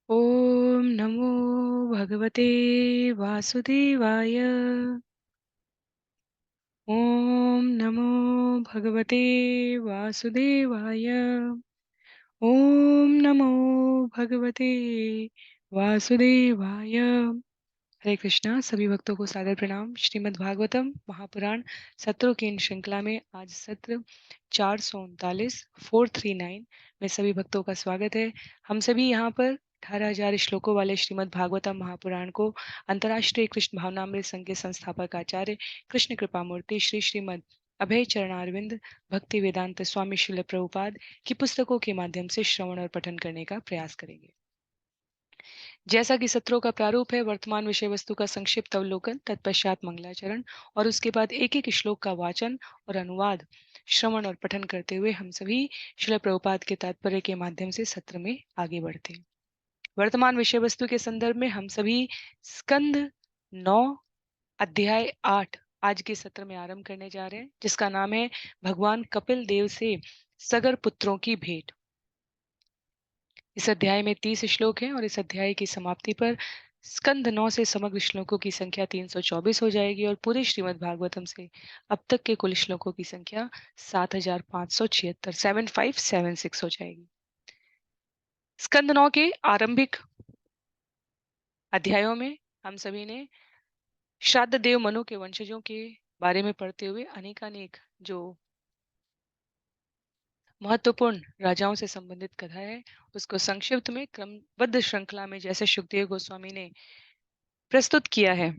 ॐ नमो भगवते वासुदेवाय। ॐ नमो भगवते वासुदेवाय। ॐ नमो भगवते वासुदेवाय। हरे कृष्णा। सभी भक्तों को सादर प्रणाम। श्रीमद् भागवतम महापुराण सत्रों की इन श्रृंखला में आज सत्र 439 439 में सभी भक्तों का स्वागत है। हम सभी यहाँ पर 18,000 श्लोकों वाले श्रीमद् भागवतम महापुराण को अंतर्राष्ट्रीय कृष्ण भावनामृत संघ के संस्थापक आचार्य कृष्ण कृपा मूर्ति श्री श्रीमद् अभय चरणारविंद भक्ति वेदांत स्वामी श्रील प्रभुपाद की पुस्तकों के माध्यम से श्रवण और पठन करने का प्रयास करेंगे। जैसा कि सत्रों का प्रारूप है, वर्तमान विषय वस्तु का संक्षिप्त अवलोकन, तत्पश्चात मंगलाचरण और उसके बाद एक एक श्लोक का वाचन और अनुवाद, श्रवण और पठन करते हुए हम सभी श्रील प्रभुपाद के तात्पर्य के माध्यम से सत्र में आगे बढ़ते हैं। वर्तमान विषय वस्तु के संदर्भ में हम सभी स्कंद 9 अध्याय 8 आज के सत्र में आरंभ करने जा रहे हैं, जिसका नाम है भगवान कपिल देव से सगर पुत्रों की भेंट। इस अध्याय में 30 श्लोक हैं और इस अध्याय की समाप्ति पर स्कंद 9 से समग्र श्लोकों की संख्या 324 हो जाएगी और पूरे श्रीमद् भागवतम से अब तक के कुल श्लोकों की संख्या 7,576 7576 हो जाएगी। स्कंद 9 के आरंभिक अध्यायों में हम सभी ने श्राद्ध देव मनु के वंशजों के बारे में पढ़ते हुए अनेकानेक जो महत्वपूर्ण राजाओं से संबंधित कथा है उसको संक्षिप्त में क्रमबद्ध श्रृंखला में जैसे सुखदेव गोस्वामी ने प्रस्तुत किया है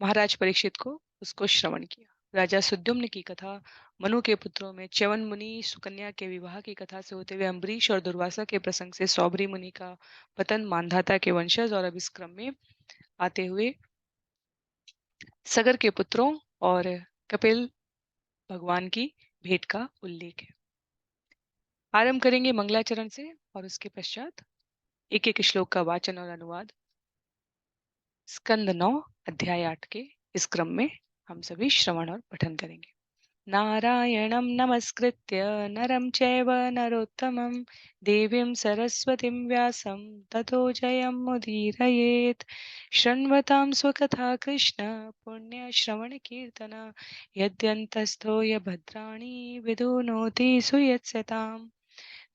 महाराज परीक्षित को, उसको श्रवण किया। राजा सुद्युम्न की कथा, मनु के पुत्रों में च्यवन मुनि सुकन्या के विवाह की कथा से होते हुए अम्बरीश और दुर्वासा के प्रसंग से सौभरी मुनि का पतन, मानधाता के वंशज और अब इस क्रम में आते हुए सगर के पुत्रों और कपिल भगवान की भेंट का उल्लेख है। आरंभ करेंगे मंगलाचरण से और उसके पश्चात एक एक श्लोक का वाचन और अनुवाद। स्कंद 9 अध्याय 8 के इस क्रम में हम सभी श्रवण और पठन करेंगे। नारायणं नमस्कृत्य नरं चैव नरोत्तमं देवीं सरस्वतीं व्यासं ततो जयमुदीरयेत्। शृण्वतां स्वकथा कृष्ण पुण्यश्रवणकीर्तन यद्यन्तस्थो य भद्राणि विधुनोति सुयत्स्यताम्।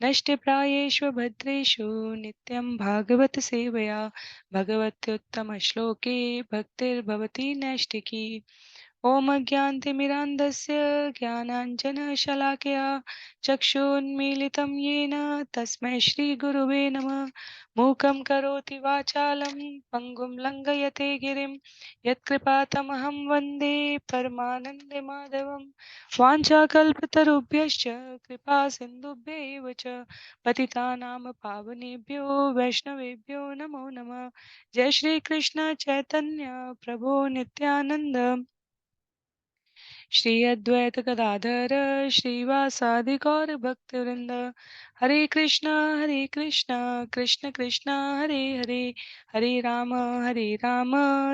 नष्टप्रायेषु भद्रेषु नित्यं भागवत सेवया भगवत्युत्तमश्लोके भक्तिर्भवति नैष्टिकी। ॐ अज्ञानतिमिरान्धस्य ज्ञानाञ्जनशलाकया चक्षुन्मीलितं येन तस्मै श्रीगुरुवे नमः। मूकं करोति वाचालं पङ्गुं लङ्घयते गिरिं यत्कृपातमहं वन्दे परमानन्दमाधवं। वाञ्छाकल्पतरुभ्यश्च कृपा सिन्धुभ्यैव च पतितानां पावनेभ्यो वैष्णवेभ्यो नमो नमः। जय श्री कृष्ण चैतन्य प्रभु नित्यानंद श्री अद्वैत गदाधर श्रीवासादि गौर भक्तवृंद। हरे कृष्णा कृष्ण कृष्ण हरे हरे, हरे राम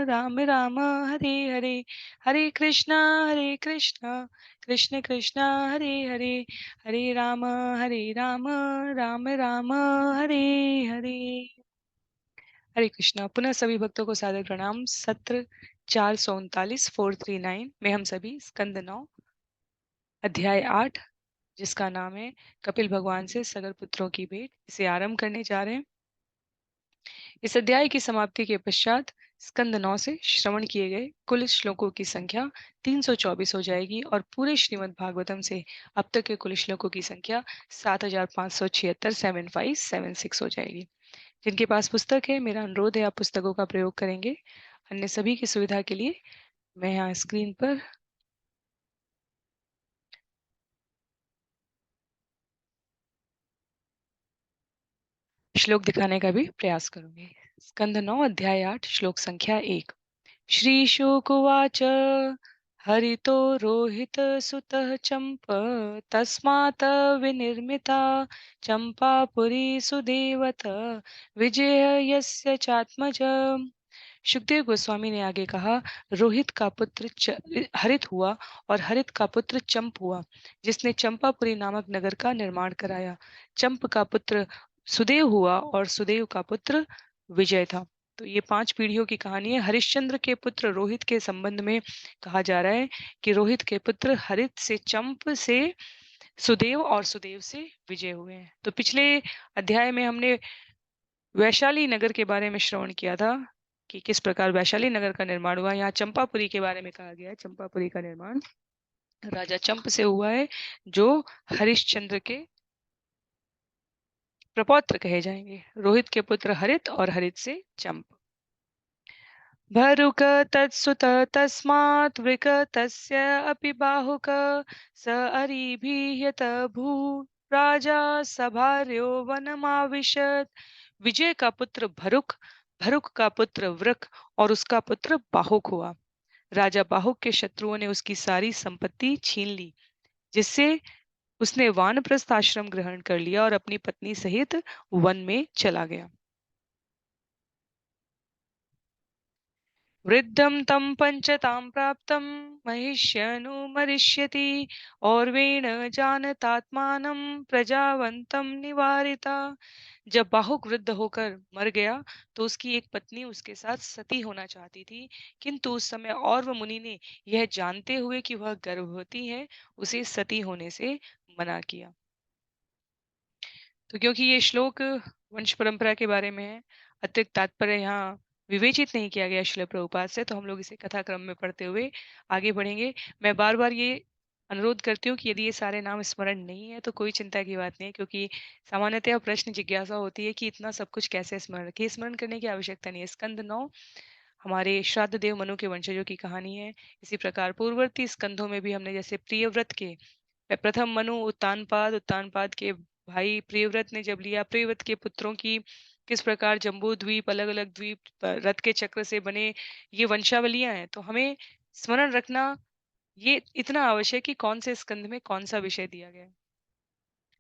राम राम हरे हरे। हरे कृष्णा कृष्ण कृष्ण हरे हरे, हरे राम राम राम हरे हरे। हरे कृष्णा। पुनः सभी भक्तों को सादर प्रणाम। सत्र 439 439 में हम सभी स्कंद 9 अध्याय 8 जिसका नाम है कपिल भगवान से सगर पुत्रों की भेंट, इसे आरंभ करने जा रहे हैं। इस अध्याय की समाप्ति के पश्चात स्कंद 9 से श्रवण किए गए कुल श्लोकों की संख्या 324 हो जाएगी और पूरे श्रीमद् भागवतम से अब तक के कुल श्लोकों की संख्या 7,576 7576 हो जाएगी। जिनके पास पुस्तक है, मेरा अनुरोध है आप पुस्तकों का प्रयोग करेंगे। अन्य सभी की सुविधा के लिए मैं यहाँ स्क्रीन पर श्लोक दिखाने का भी प्रयास करूंगी। स्कंद 9 अध्याय 8 श्लोक संख्या 1। श्री शुकुवाच हरितो रोहित सुतः चंप तस्मात् विनिर्मिता चंपापुरी सुदेवत विजय यस्य चात्मज। सुखदेव गोस्वामी ने आगे कहा, रोहित का पुत्र हरित हुआ और हरित का पुत्र चंप हुआ, जिसने चंपापुरी नामक नगर का निर्माण कराया। चंप का पुत्र सुदेव हुआ और सुदेव का पुत्र विजय था। तो ये 5 पीढ़ियों की कहानी है। हरिश्चंद्र के पुत्र रोहित के संबंध में कहा जा रहा है कि रोहित के पुत्र हरित से चंप से सुदेव और सुदेव से विजय हुए हैं। तो पिछले अध्याय में हमने वैशाली नगर के बारे में श्रवण किया था कि किस प्रकार वैशाली नगर का निर्माण हुआ। यहाँ चंपापुरी के बारे में कहा गया है। चंपापुरी का निर्माण राजा चंप से हुआ है, जो हरिश्चंद्र के प्रपौत्र कहे जाएंगे। रोहित के पुत्र हरित और हरित से चंप। भरुक तत्सुत तस्मात् वृक तस्य अपि बाहुक स अरिभिर्यत भू राजा सभार्यो वनमाविशत्। विजय का पुत्र भरुक, भरुक का पुत्र वृक और उसका पुत्र बाहुक हुआ। राजा बाहुक के शत्रुओं ने उसकी सारी संपत्ति छीन ली, जिससे उसने वानप्रस्थ आश्रम ग्रहण कर लिया और अपनी पत्नी सहित वन में चला गया। वृद्धं तं पंचतां प्राप्तं महिष्यनुमरिष्यति और्वेण जानतात्मानं प्रजावन्तं निवारिता। जब बाहुक वृद्ध होकर मर गया तो उसकी एक पत्नी उसके साथ सती होना चाहती थी, किंतु उस समय और्व मुनि ने यह जानते हुए कि वह गर्भवती है, उसे सती होने से मना किया। तो क्योंकि ये श्लोक वंश परंपरा के बारे में है, अतिरिक्त तात्पर्य यहाँ विवेचित नहीं किया गया श्रील प्रभुपाद से, तो हम लोग इसे कथा क्रम में पढ़ते हुए आगे बढ़ेंगे। मैं बार बार ये अनुरोध करती हूँ कि यदि ये सारे नाम स्मरण नहीं है तो कोई चिंता की बात नहीं है, क्योंकि सामान्यतः प्रश्न जिज्ञासा होती है कि इतना सब कुछ कैसे स्मरण रखें। स्मरण करने की आवश्यकता नहीं है। स्कंद 9 हमारे श्राद्ध देव मनु के वंशजों की कहानी है। इसी प्रकार पूर्ववर्ती स्कंधों में भी हमने जैसे प्रियव्रत के प्रथम मनु उत्तानपाद, उत्तानपाद के भाई प्रियव्रत ने जब लिया, प्रियव्रत के पुत्रों की किस प्रकार जम्बू द्वीप, अलग अलग द्वीप रथ के चक्र से बने, ये वंशावलियां हैं। तो हमें स्मरण रखना ये इतना आवश्यक कि कौन से स्कंध में कौन सा विषय दिया गया है।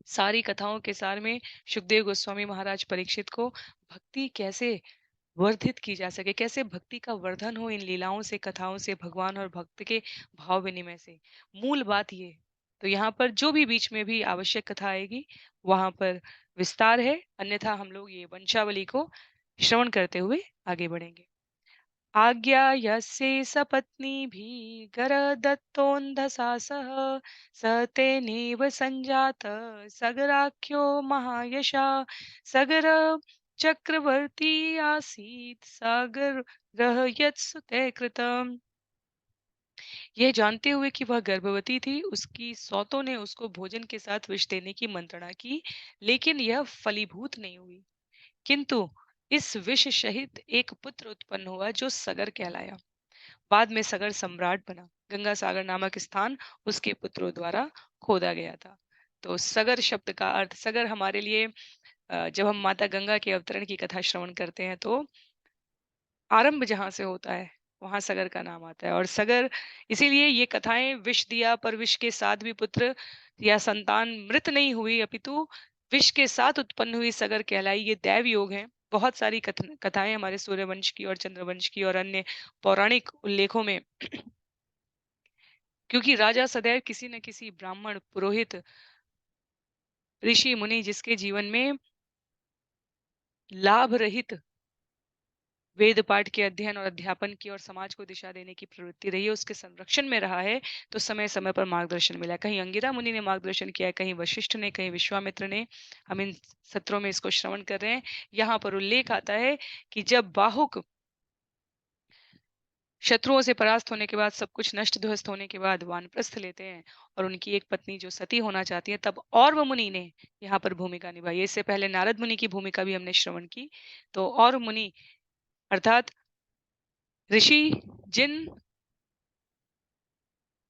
सारी कथाओं के सार में सुखदेव गोस्वामी महाराज परीक्षित को भक्ति कैसे वर्धित की जा सके, कैसे भक्ति का वर्धन हो इन लीलाओं से, कथाओं से, भगवान और भक्त के भाव विनिमय से, मूल बात ये। तो यहाँ पर जो भी बीच में भी आवश्यक कथा आएगी वहां पर विस्तार है, अन्यथा हम लोग ये वंशावली को श्रवण करते हुए आगे बढ़ेंगे। आज्ञा यस्य सपत्नीभिः गरदत्तोऽन्धसा सह स तेनैव सञ्जातः सगराख्यो महायशा। सगर चक्रवर्ती आसीत् सागरः यत्सुते कृतम्। यह जानते हुए कि वह गर्भवती थी, उसकी सौतों ने उसको भोजन के साथ विष देने की मंत्रणा की, लेकिन यह फलीभूत नहीं हुई। किंतु इस विष सहित एक पुत्र उत्पन्न हुआ जो सगर कहलाया। बाद में सगर सम्राट बना। गंगा सागर नामक स्थान उसके पुत्रों द्वारा खोदा गया था। तो सगर शब्द का अर्थ, सगर हमारे लिए जब हम माता गंगा के अवतरण की कथा श्रवण करते हैं तो आरंभ जहां से होता है वहां सगर का नाम आता है। और सगर इसीलिए ये कथाएं, विष दिया पर विष के साथ भी पुत्र या संतान मृत नहीं हुई, अपितु विष के साथ उत्पन्न हुई सगर कहलाई, ये दैव योग है। बहुत सारी कथाएं हमारे सूर्यवंश की और चंद्रवंश की और अन्य पौराणिक उल्लेखों में क्योंकि राजा सदैव किसी न किसी ब्राह्मण, पुरोहित, ऋषि, मुनि जिसके जीवन में लाभ रहित वेद पाठ के अध्ययन और अध्यापन की और समाज को दिशा देने की प्रवृत्ति रही है, उसके संरक्षण में रहा है, तो समय समय पर मार्गदर्शन मिला। कहीं अंगिरा मुनि ने मार्गदर्शन किया है, कहीं वशिष्ठ ने, कहीं विश्वामित्र ने। हम इन सत्रों में इसको श्रवण कर रहे हैं। यहाँ पर उल्लेख आता है कि जब बाहुक शत्रुओं से परास्त होने के बाद, सब कुछ नष्ट ध्वस्त होने के बाद वानप्रस्थ लेते हैं और उनकी एक पत्नी जो सती होना चाहती है, तब और मुनि ने यहाँ पर भूमिका निभाई है। इससे पहले नारद मुनि की भूमिका भी हमने श्रवण की। तो और मुनि अर्थात ऋषि जिन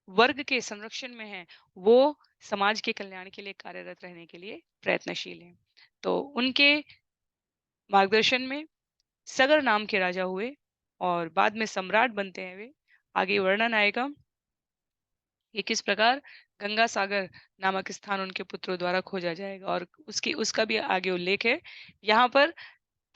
वर्ग के संरक्षण में हैं, वो समाज के कल्याण के लिए कार्यरत रहने के लिए प्रयत्नशील हैं। तो उनके मार्गदर्शन में सगर नाम के राजा हुए और बाद में सम्राट बनते हैं वे। आगे वर्णन आएगा ये किस प्रकार गंगा सागर नामक स्थान उनके पुत्रों द्वारा खोजा जाएगा, और उसका भी आगे उल्लेख है। यहाँ पर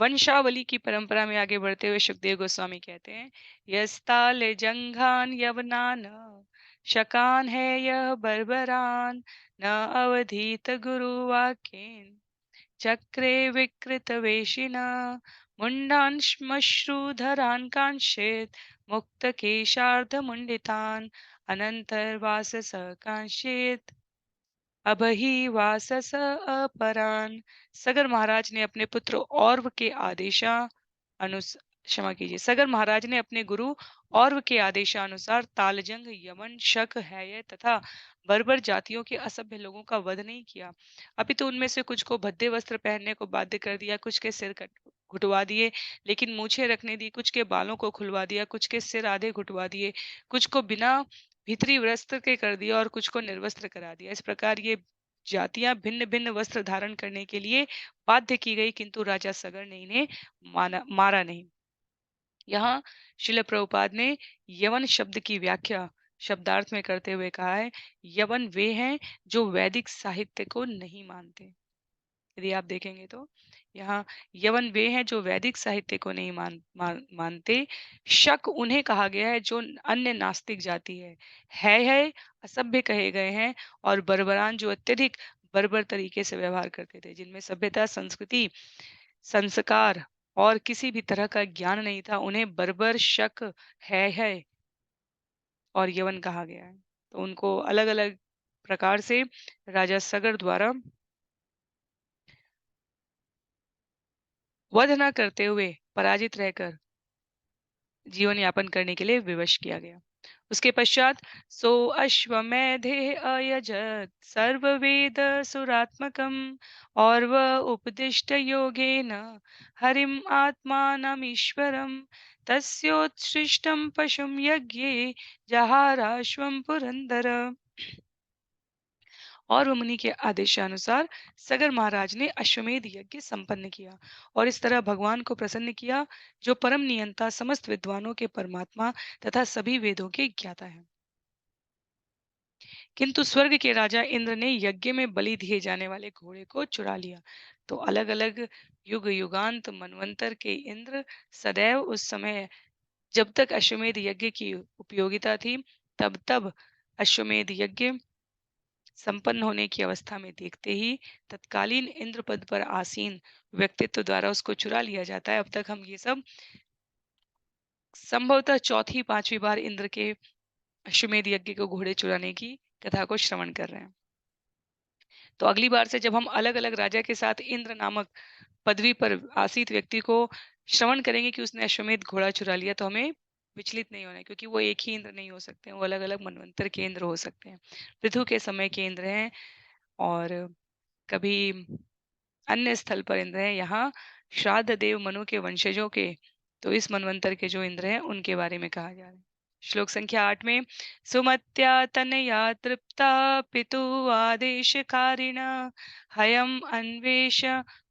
वंशावली की परंपरा में आगे बढ़ते हुए सुखदेव गोस्वामी कहते हैं, यस्ताल जंघान यवनान शकान है यह बर्बरान न अवधीत गुरु वाक्येन चक्रे विकृतवेशिना मुण्डान् श्मश्रुधरान् कांक्षेत् मुक्तकेशार्धमुण्डितान् अनन्तर्वासस कांक्षेत् अबहि वासस अपरान। सगर महाराज ने अपने पुत्र औरव के आदेशा अनुस क्षमा कीजिए, सगर महाराज ने अपने गुरु औरव के आदेशानुसार तालजंग, यमन, शक, हैय तथा बर्बर जातियों के असभ्य लोगों का वध नहीं किया, अपितु उनमें से कुछ को भद्दे वस्त्र पहनने को बाध्य कर दिया, कुछ के सिर कट घुटवा दिए लेकिन मूछें रखने दी, कुछ के बालों को खुलवा दिया, कुछ के सिर आधे घुटवा दिए, कुछ को बिना भीतरी वस्त्र के कर दिया और कुछ को निर्वस्त्र करा दिया। इस प्रकार ये जातियां भिन्न भिन्न वस्त्र धारण करने के लिए बाध्य की गई, किंतु राजा सगर ने इन्हें मारा नहीं। यहाँ शिल प्रभुपाद ने यवन शब्द की व्याख्या शब्दार्थ में करते हुए कहा है, यवन वे हैं जो वैदिक साहित्य को नहीं मानते। यदि आप देखेंगे तो यहाँ यवन वे हैं जो वैदिक साहित्य को नहीं मानते। शक उन्हें कहा गया है जो अन्य नास्तिक जाति है असभ्य कहे गए हैं, और बर्बरान जो अत्यधिक बर्बर तरीके से व्यवहार करते थे, जिनमें सभ्यता, संस्कृति, संस्कार और किसी भी तरह का ज्ञान नहीं था, उन्हें बर्बर, शक, है और यवन कहा गया है। तो उनको अलग अलग प्रकार से राजा सगर द्वारा वध न करते हुए पराजित रहकर जीवन यापन करने के लिए विवश किया गया। उसके पश्चात सो अश्वमेधे अयजत सर्ववेद सुरात्मकम, और वह उपदिष्ट योगेन हरिम आत्मानमीश्वरम तस्योत्सृष्टम पशुम यज्ञे जहाराश्वम पुरंदर। और वह मुनि के आदेशानुसार सगर महाराज ने अश्वमेध यज्ञ संपन्न किया और इस तरह भगवान को प्रसन्न किया, जो परम नियंता, समस्त विद्वानों के परमात्मा तथा सभी वेदों के ज्ञाता है। किंतु स्वर्ग के राजा इंद्र ने यज्ञ में बलि दिए जाने वाले घोड़े को चुरा लिया। तो अलग अलग युग युगांत मनवंतर के इंद्र सदैव उस समय जब तक अश्वमेध यज्ञ की उपयोगिता थी, तब तब अश्वमेध यज्ञ संपन्न होने की अवस्था में देखते ही तत्कालीन इंद्र पद पर आसीन व्यक्तित्व द्वारा उसको चुरा लिया जाता है। अब तक हम ये सब संभवतः चौथी पांचवी बार इंद्र के अश्वमेध यज्ञ को घोड़े चुराने की कथा को श्रवण कर रहे हैं। तो अगली बार से जब हम अलग अलग राजा के साथ इंद्र नामक पदवी पर आसीत व्यक्ति को श्रवण करेंगे कि उसने अश्वमेध घोड़ा चुरा लिया, तो हमें विचलित नहीं होना है, क्योंकि वो एक ही इंद्र नहीं हो सकते हैं, वो अलग अलग मनवंतर के इंद्र हो सकते हैं, पृथु के समय के इंद्र हैं और कभी अन्य स्थल पर इंद्र हैं। यहाँ श्राद्ध देव मनु के वंशजों के, तो इस मनवंतर के जो इंद्र हैं उनके बारे में कहा जा रहा है। श्लोक संख्या 8 में सुमत्या तनया तृप्ता पितु आदेशकारिण हयम अन्वेष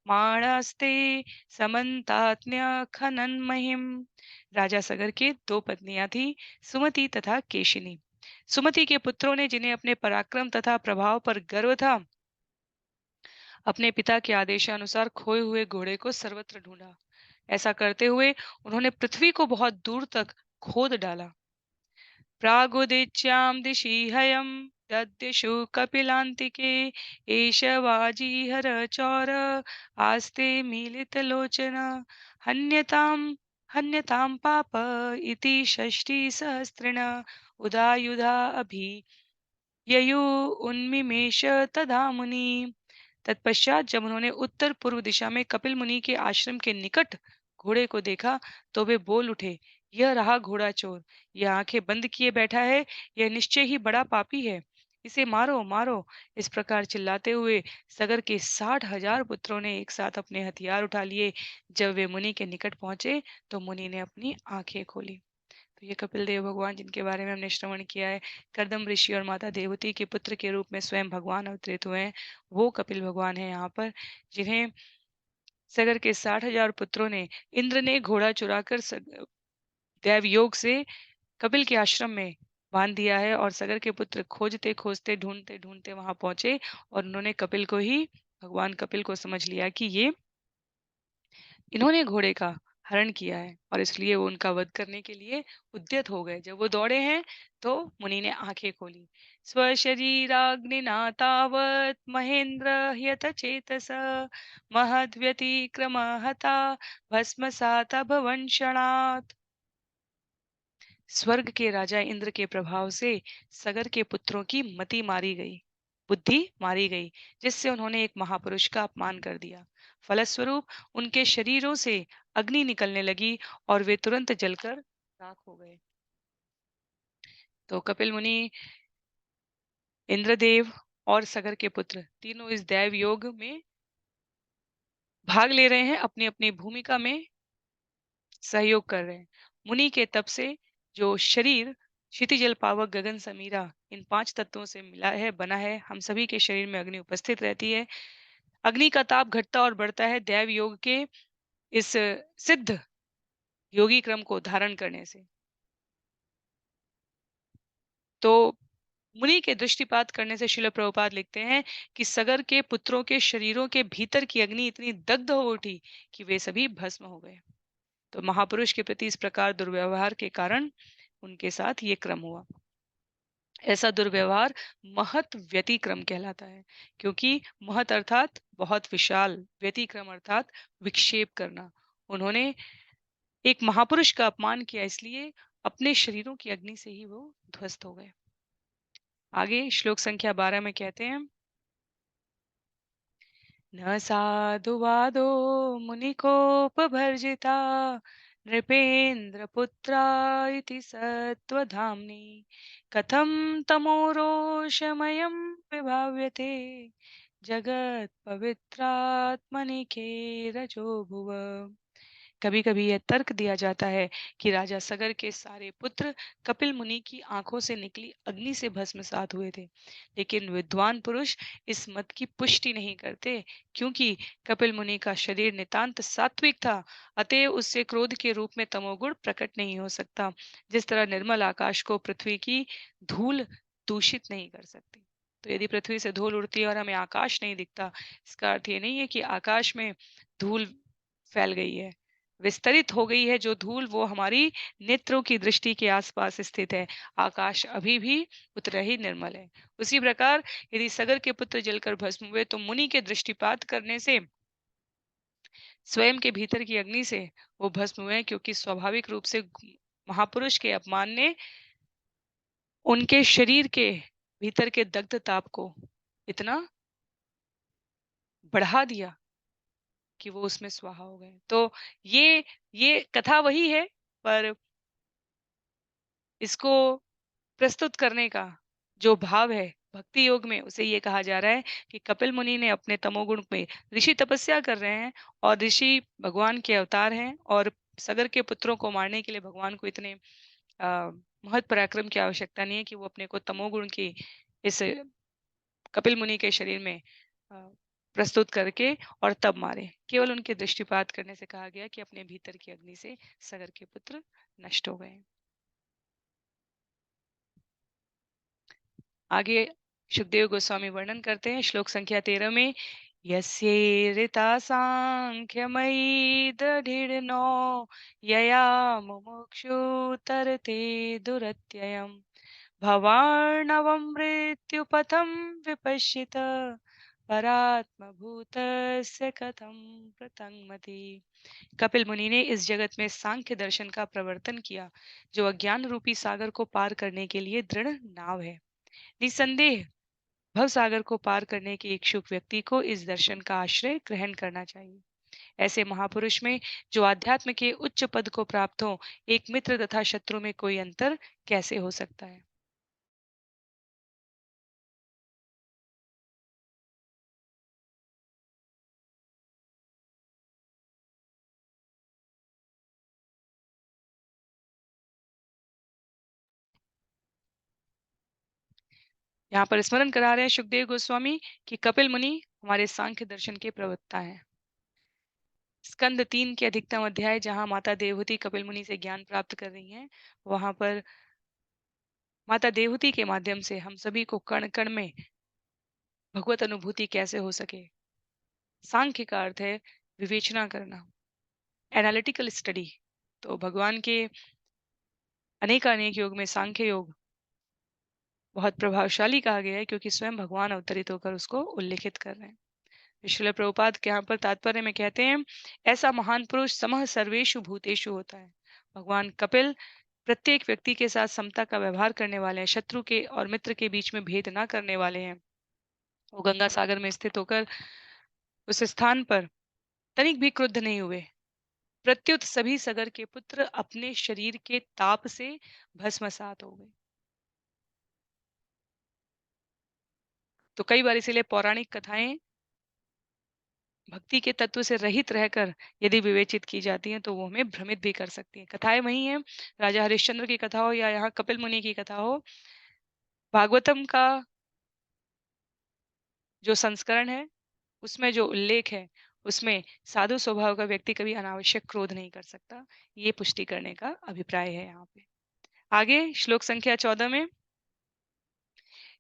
माणस्ते समन्तात्म्य खनन महिम। राजा सगर के दो पत्नियां थी, सुमति तथा केशिनी। सुमति के पुत्रों ने, जिन्हें अपने पराक्रम तथा प्रभाव पर गर्व था, अपने पिता के आदेशानुसार खोए हुए घोड़े को सर्वत्र ढूंढा। ऐसा करते हुए उन्होंने पृथ्वी को बहुत दूर तक खोद डाला। प्रागुदिच्यां दिशि हयं दद्दिशु कपिलान्तिके एष वाजीहर चौर आस्ते मीलितलोचन हन्यतां हन्यतां पाप इति षष्ठी सहस्रेण उदायुधा अभि ययु उन्मिमेष तदा मुनि। तत्पश्चात जब उन्होंने उत्तर पूर्व दिशा में कपिल मुनि के आश्रम के निकट घोड़े को देखा, तो वे बोल उठे, यह रहा घोड़ा चोर, यह आंखें बंद किए बैठा है, यह निश्चय ही बड़ा पापी है, इसे मारो मारो। इस प्रकार चिल्लाते हुए सगर के 60,000 पुत्रों ने एक साथ अपने हथियार उठा लिए। जब वे मुनि के निकट पहुंचे तो मुनि ने अपनी आंखें खोली। तो ये कपिल देव भगवान, जिनके बारे में हमने श्रवण किया है, कर्दम ऋषि और माता देवती के पुत्र के रूप में स्वयं भगवान अवतरित हुए हैं, वो कपिल भगवान है यहाँ पर, जिन्हें सगर के 60,000 पुत्रों ने, इंद्र ने घोड़ा चुराकर दैव योग से कपिल के आश्रम में बांध दिया है। और सगर के पुत्र खोजते खोजते ढूंढते ढूंढते वहां पहुंचे और उन्होंने कपिल को ही, भगवान कपिल को समझ लिया कि ये इन्होंने घोड़े का हरण किया है और इसलिए वो उनका वध करने के लिए उद्यत हो गए। जब वो दौड़े हैं तो मुनि ने आंखें खोली। स्वशरीराग्निना तावत् महेंद्र ह्यत चेतस महद्व्यतिक्रम हता भस्मसात भवन क्षणात्। स्वर्ग के राजा इंद्र के प्रभाव से सगर के पुत्रों की मति मारी गई, बुद्धि मारी गई, जिससे उन्होंने एक महापुरुष का अपमान कर दिया। फलस्वरूप उनके शरीरों से अग्नि निकलने लगी और वे तुरंत जलकर राख हो गए। तो कपिल मुनि, इंद्रदेव और सगर के पुत्र तीनों इस दैव योग में भाग ले रहे हैं, अपनी अपनी भूमिका में सहयोग कर रहे हैं। मुनि के तप से जो शरीर क्षिति जल पावक गगन समीरा इन 5 तत्वों से मिला है, बना है, हम सभी के शरीर में अग्नि उपस्थित रहती है। अग्नि का ताप घटता और बढ़ता है दैव योग के इस सिद्ध योगी क्रम को धारण करने से। तो मुनि के दृष्टिपात करने से शिल प्रभुपाद लिखते हैं कि सगर के पुत्रों के शरीरों के भीतर की अग्नि इतनी दग्ध हो उठी कि वे सभी भस्म हो गए। तो महापुरुष के प्रति इस प्रकार दुर्व्यवहार के कारण उनके साथ ये क्रम हुआ। ऐसा दुर्व्यवहार महत व्यतिक्रम कहलाता है, क्योंकि महत अर्थात बहुत विशाल, व्यतिक्रम अर्थात विक्षेप करना। उन्होंने एक महापुरुष का अपमान किया, इसलिए अपने शरीरों की अग्नि से ही वो ध्वस्त हो गए। आगे श्लोक संख्या 12 में कहते हैं, न साधु वादो मुनिकोपभर्जिता नृपेन्द्र पुत्रा इति सत्वधाम्नि कथं तमोरोषमयं विभाव्यते जगत् पवित्रात्मनिके रजो भुव। कभी कभी यह तर्क दिया जाता है कि राजा सगर के सारे पुत्र कपिल मुनि की आंखों से निकली अग्नि से भस्मसात हुए थे, लेकिन विद्वान पुरुष इस मत की पुष्टि नहीं करते, क्योंकि कपिल मुनि का शरीर नितांत सात्विक था, अतएव उससे क्रोध के रूप में तमोगुण प्रकट नहीं हो सकता। जिस तरह निर्मल आकाश को पृथ्वी की धूल दूषित नहीं कर सकती। तो यदि पृथ्वी से धूल उड़ती है और हमें आकाश नहीं दिखता, इसका अर्थ ये नहीं है कि आकाश में धूल फैल गई है, विस्तरित हो गई है जो धूल, वो हमारी नेत्रों की दृष्टि के आसपास स्थित है। आकाश अभी भी उतना ही निर्मल है। उसी प्रकार यदि सगर के पुत्र जलकर भस्म हुए तो मुनि के दृष्टिपात करने से स्वयं के भीतर की अग्नि से वो भस्म हुए, क्योंकि स्वाभाविक रूप से महापुरुष के अपमान ने उनके शरीर के भीतर के दग्ध ताप को इतना बढ़ा दिया कि वो उसमें स्वाहा हो गए। तो ये कथा वही है, पर इसको प्रस्तुत करने का जो भाव है भक्ति योग में, उसे ये कहा जा रहा है कि कपिल मुनि ने अपने तमोगुण में, ऋषि तपस्या कर रहे हैं और ऋषि भगवान के अवतार हैं, और सगर के पुत्रों को मारने के लिए भगवान को इतने महत् पराक्रम की आवश्यकता नहीं है कि वो अपने को तमोगुण की इस कपिल मुनि के शरीर में अ, प्रस्तुत करके और तब मारे। केवल उनके दृष्टिपात करने से कहा गया कि अपने भीतर की अग्नि से सगर के पुत्र नष्ट हो गए। आगे सुखदेव गोस्वामी वर्णन करते हैं श्लोक संख्या 13 में, यस्येरिता सांख्यमयी दृढ़िर्नो यया मुमुक्षु तरते दुरत्ययम् भवार्णवं मृत्युपथं विपश्यत परात्मभूतस्य कथं प्रतंगमति। कपिल मुनि ने इस जगत में सांख्य दर्शन का प्रवर्तन किया, जो अज्ञान रूपी सागर को पार करने के लिए दृढ़ नाव है। निसंदेह भव सागर को पार करने के इच्छुक व्यक्ति को इस दर्शन का आश्रय ग्रहण करना चाहिए। ऐसे महापुरुष में जो आध्यात्म के उच्च पद को प्राप्त हो, एक मित्र तथा शत्रु में कोई अंतर कैसे हो सकता है। यहाँ पर स्मरण करा रहे हैं सुखदेव गोस्वामी कि कपिल मुनि हमारे सांख्य दर्शन के प्रवक्ता हैं। स्कंद 3 के अधिकतम अध्याय, जहाँ माता देवहूति कपिल मुनि से ज्ञान प्राप्त कर रही हैं, वहां पर माता देवहूति के माध्यम से हम सभी को कण कण में भगवत अनुभूति कैसे हो सके। सांख्य का अर्थ है विवेचना करना। Analytical study. तो भगवान के अनेकानेक योग में सांख्य योग बहुत प्रभावशाली कहा गया है, क्योंकि स्वयं भगवान अवतरित होकर उसको उल्लेखित कर रहे हैं। श्रील प्रभुपाद के यहाँ पर तात्पर्य में कहते हैं, ऐसा महान पुरुष समः सर्वेषु भूतेषु होता है। भगवान कपिल प्रत्येक व्यक्ति के साथ समता का व्यवहार करने वाले हैं, शत्रु के और मित्र के बीच में भेद ना करने वाले हैं। वो गंगा सागर में स्थित होकर उस स्थान पर तनिक भी क्रुद्ध नहीं हुए। प्रत्युत सभी सगर के पुत्र अपने शरीर के ताप से भस्मसात हो गए। तो कई बार इसीलिए पौराणिक कथाएं भक्ति के तत्व से रहित रहकर यदि विवेचित की जाती हैं, तो वो हमें भ्रमित भी कर सकती हैं। कथाएं वही हैं, राजा हरिश्चंद्र की कथा हो या यहाँ कपिल मुनि की कथा हो। भागवतम का जो संस्करण है, उसमें जो उल्लेख है, उसमें साधु स्वभाव का व्यक्ति कभी अनावश्यक क्रोध नहीं कर सकता। ये पुष्टि करने का अभिप्राय है यहाँ पे। आगे श्लोक संख्या 14 में,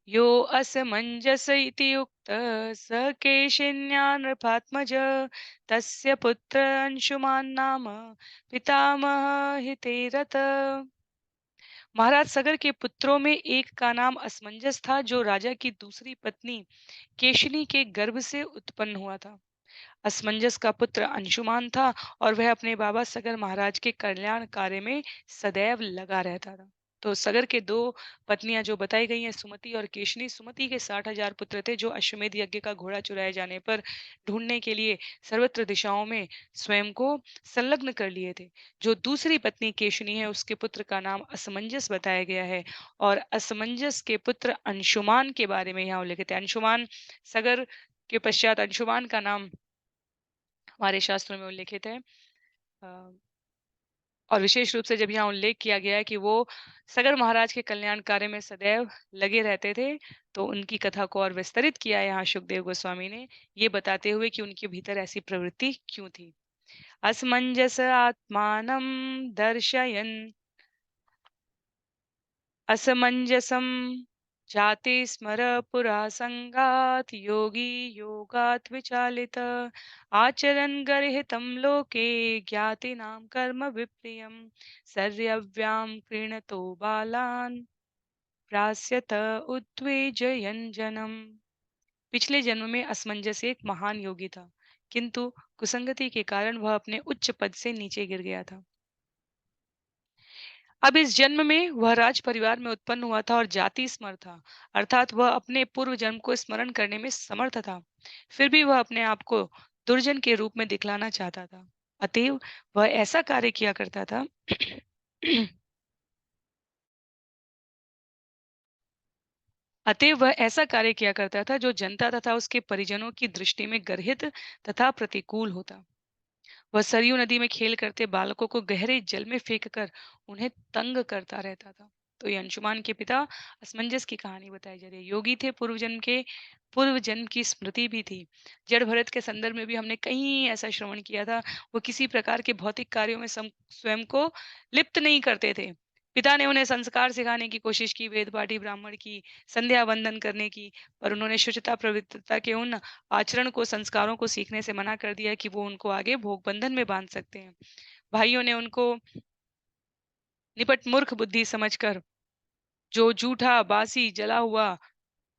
यो असमंजस इति युक्तः स केशिन्या नृपात्मज तस्य पुत्र अंशुमान नाम पितामह हिते रत। महाराज सगर के पुत्रों में एक का नाम असमंजस था, जो राजा की दूसरी पत्नी केशिनी के गर्भ से उत्पन्न हुआ था। असमंजस का पुत्र अंशुमान था और वह अपने बाबा सगर महाराज के कल्याण कार्य में सदैव लगा रहता था। तो सगर के दो पत्नियां जो बताई गई हैं, सुमति और केशनी। सुमति के 60,000 पुत्र थे, जो अश्वमेध यज्ञ का घोड़ा चुराए जाने पर ढूंढने के लिए सर्वत्र दिशाओं में स्वयं को संलग्न कर लिए थे। जो दूसरी पत्नी केशनी है, उसके पुत्र का नाम असमंजस बताया गया है। और असमंजस के पुत्र अंशुमान के बारे में यहाँ उल्लेखित है। अंशुमान सगर के पश्चात अंशुमान का नाम हमारे शास्त्रों में उल्लेखित है। अ, और विशेष रूप से जब यहाँ उल्लेख किया गया है कि वो सगर महाराज के कल्याण कार्य में सदैव लगे रहते थे, तो उनकी कथा को और विस्तरित किया है यहाँ सुखदेव गोस्वामी ने, ये बताते हुए कि उनके भीतर ऐसी प्रवृत्ति क्यों थी। असमंजस आत्मानं दर्शयन् असमंजसं जाते स्मर पुरा संगात योगी योगात् विचालित आचरन् गर्हितं लोके ज्ञातिनां कर्म विप्रियं सर्यव्यां क्रीणतो बालान् प्रास्यत उद्वेजयन् जनम्। पिछले जन्म में असमंजस एक महान योगी था, किंतु कुसंगति के कारण वह अपने उच्च पद से नीचे गिर गया था। अब इस जन्म में वह राज परिवार में उत्पन्न हुआ था और जाति स्मर था, अर्थात वह अपने पूर्व जन्म को स्मरण करने में समर्थ था। फिर भी वह अपने आप को दुर्जन के रूप में दिखलाना चाहता था। अतएव वह ऐसा कार्य किया करता था अतएव वह ऐसा कार्य किया करता था जो जनता तथा उसके परिजनों की दृष्टि में गर्हित तथा प्रतिकूल होता। वह सरयू नदी में खेल करते बालकों को गहरे जल में फेंककर उन्हें तंग करता रहता था। तो ये अंशुमान के पिता असमंजस की कहानी बताई जा रही है। योगी थे, पूर्व जन्म की स्मृति भी थी। जड़ भरत के संदर्भ में भी हमने कहीं ऐसा श्रवण किया था। वो किसी प्रकार के भौतिक कार्यों में स्वयं को लिप्त नहीं करते थे। पिता ने उन्हें संस्कार सिखाने की कोशिश की, वेद पाठी ब्राह्मण की, संध्या वंदन करने की, पर उन्होंने शुचिता पवित्रता के उन आचरण को, संस्कारों को सीखने से मना कर दिया कि वो उनको आगे भोग बंधन में बांध सकते हैं। भाइयों ने उनको निपट मूर्ख बुद्धि समझकर जो जूठा, बासी, जला हुआ,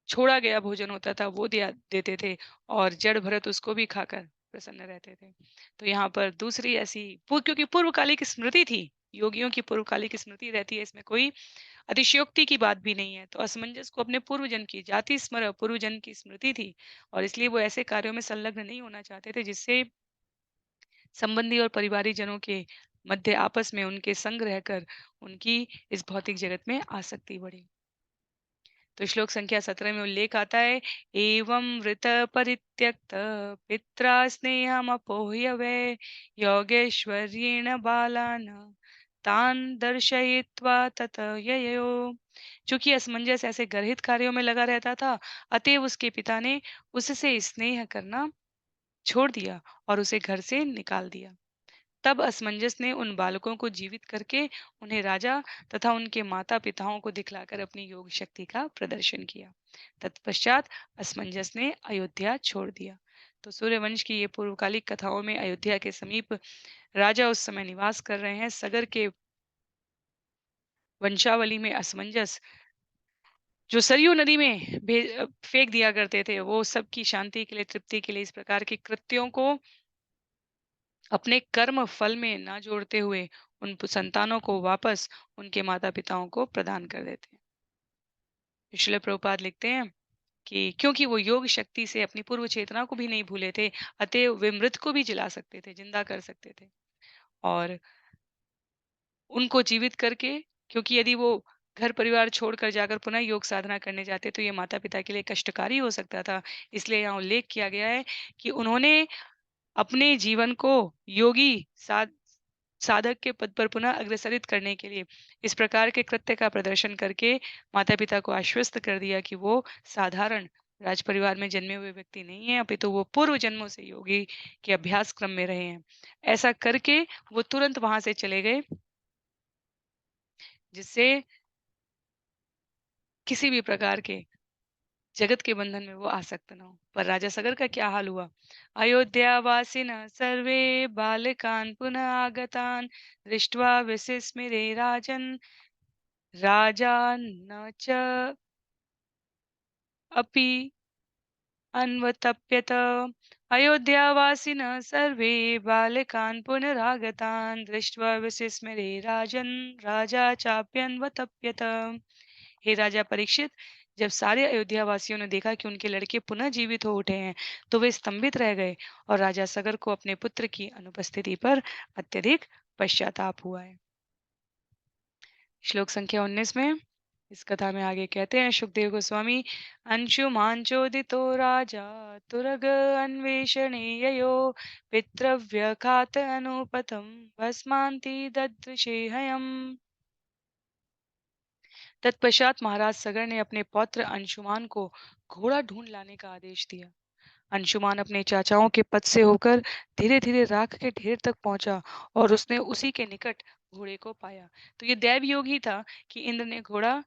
छोड़ा गया भोजन होता था, वो दिया देते थे, और जड़ भरत उसको भी खाकर प्रसन्न रहते थे। तो यहाँ पर दूसरी ऐसी क्योंकि पूर्वकालिक स्मृति थी, योगियों की पूर्वकालिक स्मृति रहती है, इसमें कोई अतिशयोक्ति की बात भी नहीं है। तो असमंजस को अपने पूर्व जन्म की जाति स्मर पूर्व जन्म की स्मृति थी, और इसलिए वो ऐसे कार्यों में संलग्न नहीं होना चाहते थे जिससे संबंधी और परिवारी जनों के मध्य आपस में उनके संग रहकर उनकी इस भौतिक जगत में आसक्ति बढ़ी। तो श्लोक संख्या 17 में उल्लेख आता है, एवं वृत परित्यक्त पित्रा स्नेहम अपोह्य वे योगेश्वर्येण बालान तान दर्शयित्वा तत ययो। चूंकि असमंजस ऐसे गर्हित कार्यों में लगा रहता था, अतएव उसके पिता ने उससे स्नेह करना छोड़ दिया और उसे घर से निकाल दिया। तब असमंजस ने उन बालकों को जीवित करके उन्हें राजा तथा उनके माता पिताओं को दिखलाकर अपनी योग शक्ति का प्रदर्शन किया। तत्पश्चात असमंजस ने अयोध्या छोड़ दिया। तो सूर्यवंश की ये पूर्वकालिक कथाओं में अयोध्या के समीप राजा उस समय निवास कर रहे हैं। सगर के वंशावली में असमंजस जो सरयू नदी में फेंक दिया करते थे, वो सबकी शांति के लिए, तृप्ति के लिए इस प्रकार के कृत्यों को अपने कर्म फल में ना जोड़ते हुए उन संतानों को वापस उनके माता पिताओं को प्रदान कर देते हैं। श्रील प्रभुपाद लिखते हैं कि क्योंकि वो योग शक्ति से अपनी पूर्व चेतना को भी नहीं भूले थे, अतएव वे मृत को भी जिला सकते थे, जिंदा कर सकते थे और उनको जीवित करके, क्योंकि यदि वो घर परिवार छोड़कर जाकर पुनः योग साधना करने जाते तो ये माता पिता के लिए कष्टकारी हो सकता था। इसलिए यहाँ उल्लेख किया गया है कि उन्होंने अपने जीवन को योगी साधक के पद पर पुनः अग्रसरित करने के लिए इस प्रकार के कृत्य का प्रदर्शन करके माता पिता को आश्वस्त कर दिया कि वो साधारण राज परिवार में जन्मे हुए व्यक्ति नहीं है, अपितु वो पूर्व जन्मों से योगी के अभ्यास क्रम में रहे हैं। ऐसा करके वो तुरंत वहां से चले गए, जिससे किसी भी प्रकार के जगत के बंधन में वो आसक्त न हो। पर राजा सगर का क्या हाल हुआ? अयोध्यावासिन सर्वे बालकान् पुनः आगतान् दृष्ट्वा विसिस्मिरे राजन् राजा न च अपि अन्वतप्यत। अयोध्यावासिनः सर्वे बालकान् पुनरागतान् दृष्ट्वा विसिस्मिरे राजन् राजा चाप्यन्वतप्यत। हे राजा परीक्षित, जब सारे अयोध्या वासियों ने देखा कि उनके लड़के पुनः जीवित हो उठे हैं, तो वे स्तंभित रह गए और राजा सगर को अपने पुत्र की अनुपस्थिति पर अत्यधिक पश्चाताप हुआ है। श्लोक संख्या 19 में इस कथा में आगे कहते हैं सुखदेव गोस्वामी, अंशुमान चोदितो राजा तुरग अन्वेषणे ययो पितृव्यखात अनुपतम भस्मांति ददृशे हयम्। तत्पश्चात महाराज सगर ने अपने पौत्र अंशुमान को घोड़ा ढूंढ लाने का आदेश दिया। अंशुमान अपने चाचाओं के पद से होकर धीरे धीरे राख के ढेर तक पहुंचा और उसने उसी के निकट घोड़े को पाया। तो ये दैव योग ही था कि इंद्र ने घोड़ा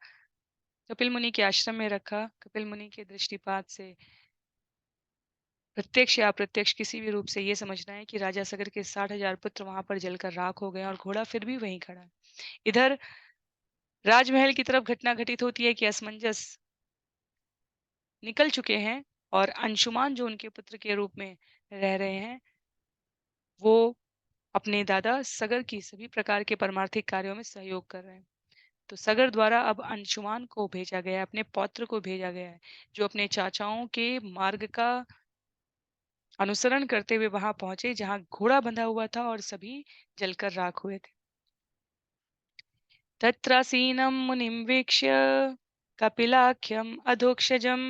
कपिल मुनि के आश्रम में रखा। कपिल मुनि के दृष्टिपात से प्रत्यक्ष या अप्रत्यक्ष किसी भी रूप से ये समझना है कि राजा सगर के 60,000 पुत्र वहां पर जलकर राख हो गए और घोड़ा फिर भी वहीं खड़ा है। इधर राजमहल की तरफ घटना घटित होती है कि असमंजस निकल चुके हैं और अंशुमान जो उनके पुत्र के रूप में रह रहे हैं, वो अपने दादा सगर की सभी प्रकार के परमार्थिक कार्यों में सहयोग कर रहे हैं। तो सगर द्वारा अब अंशुमान को भेजा गया है, अपने पौत्र को भेजा गया है, जो अपने चाचाओं के मार्ग का अनुसरण करते हुए वहां पहुंचे जहां घोड़ा बंधा हुआ था और सभी जलकर राख हुए थे। तत्रासीनं मुनिं वीक्ष्य कपिलाख्यम अधोक्षजम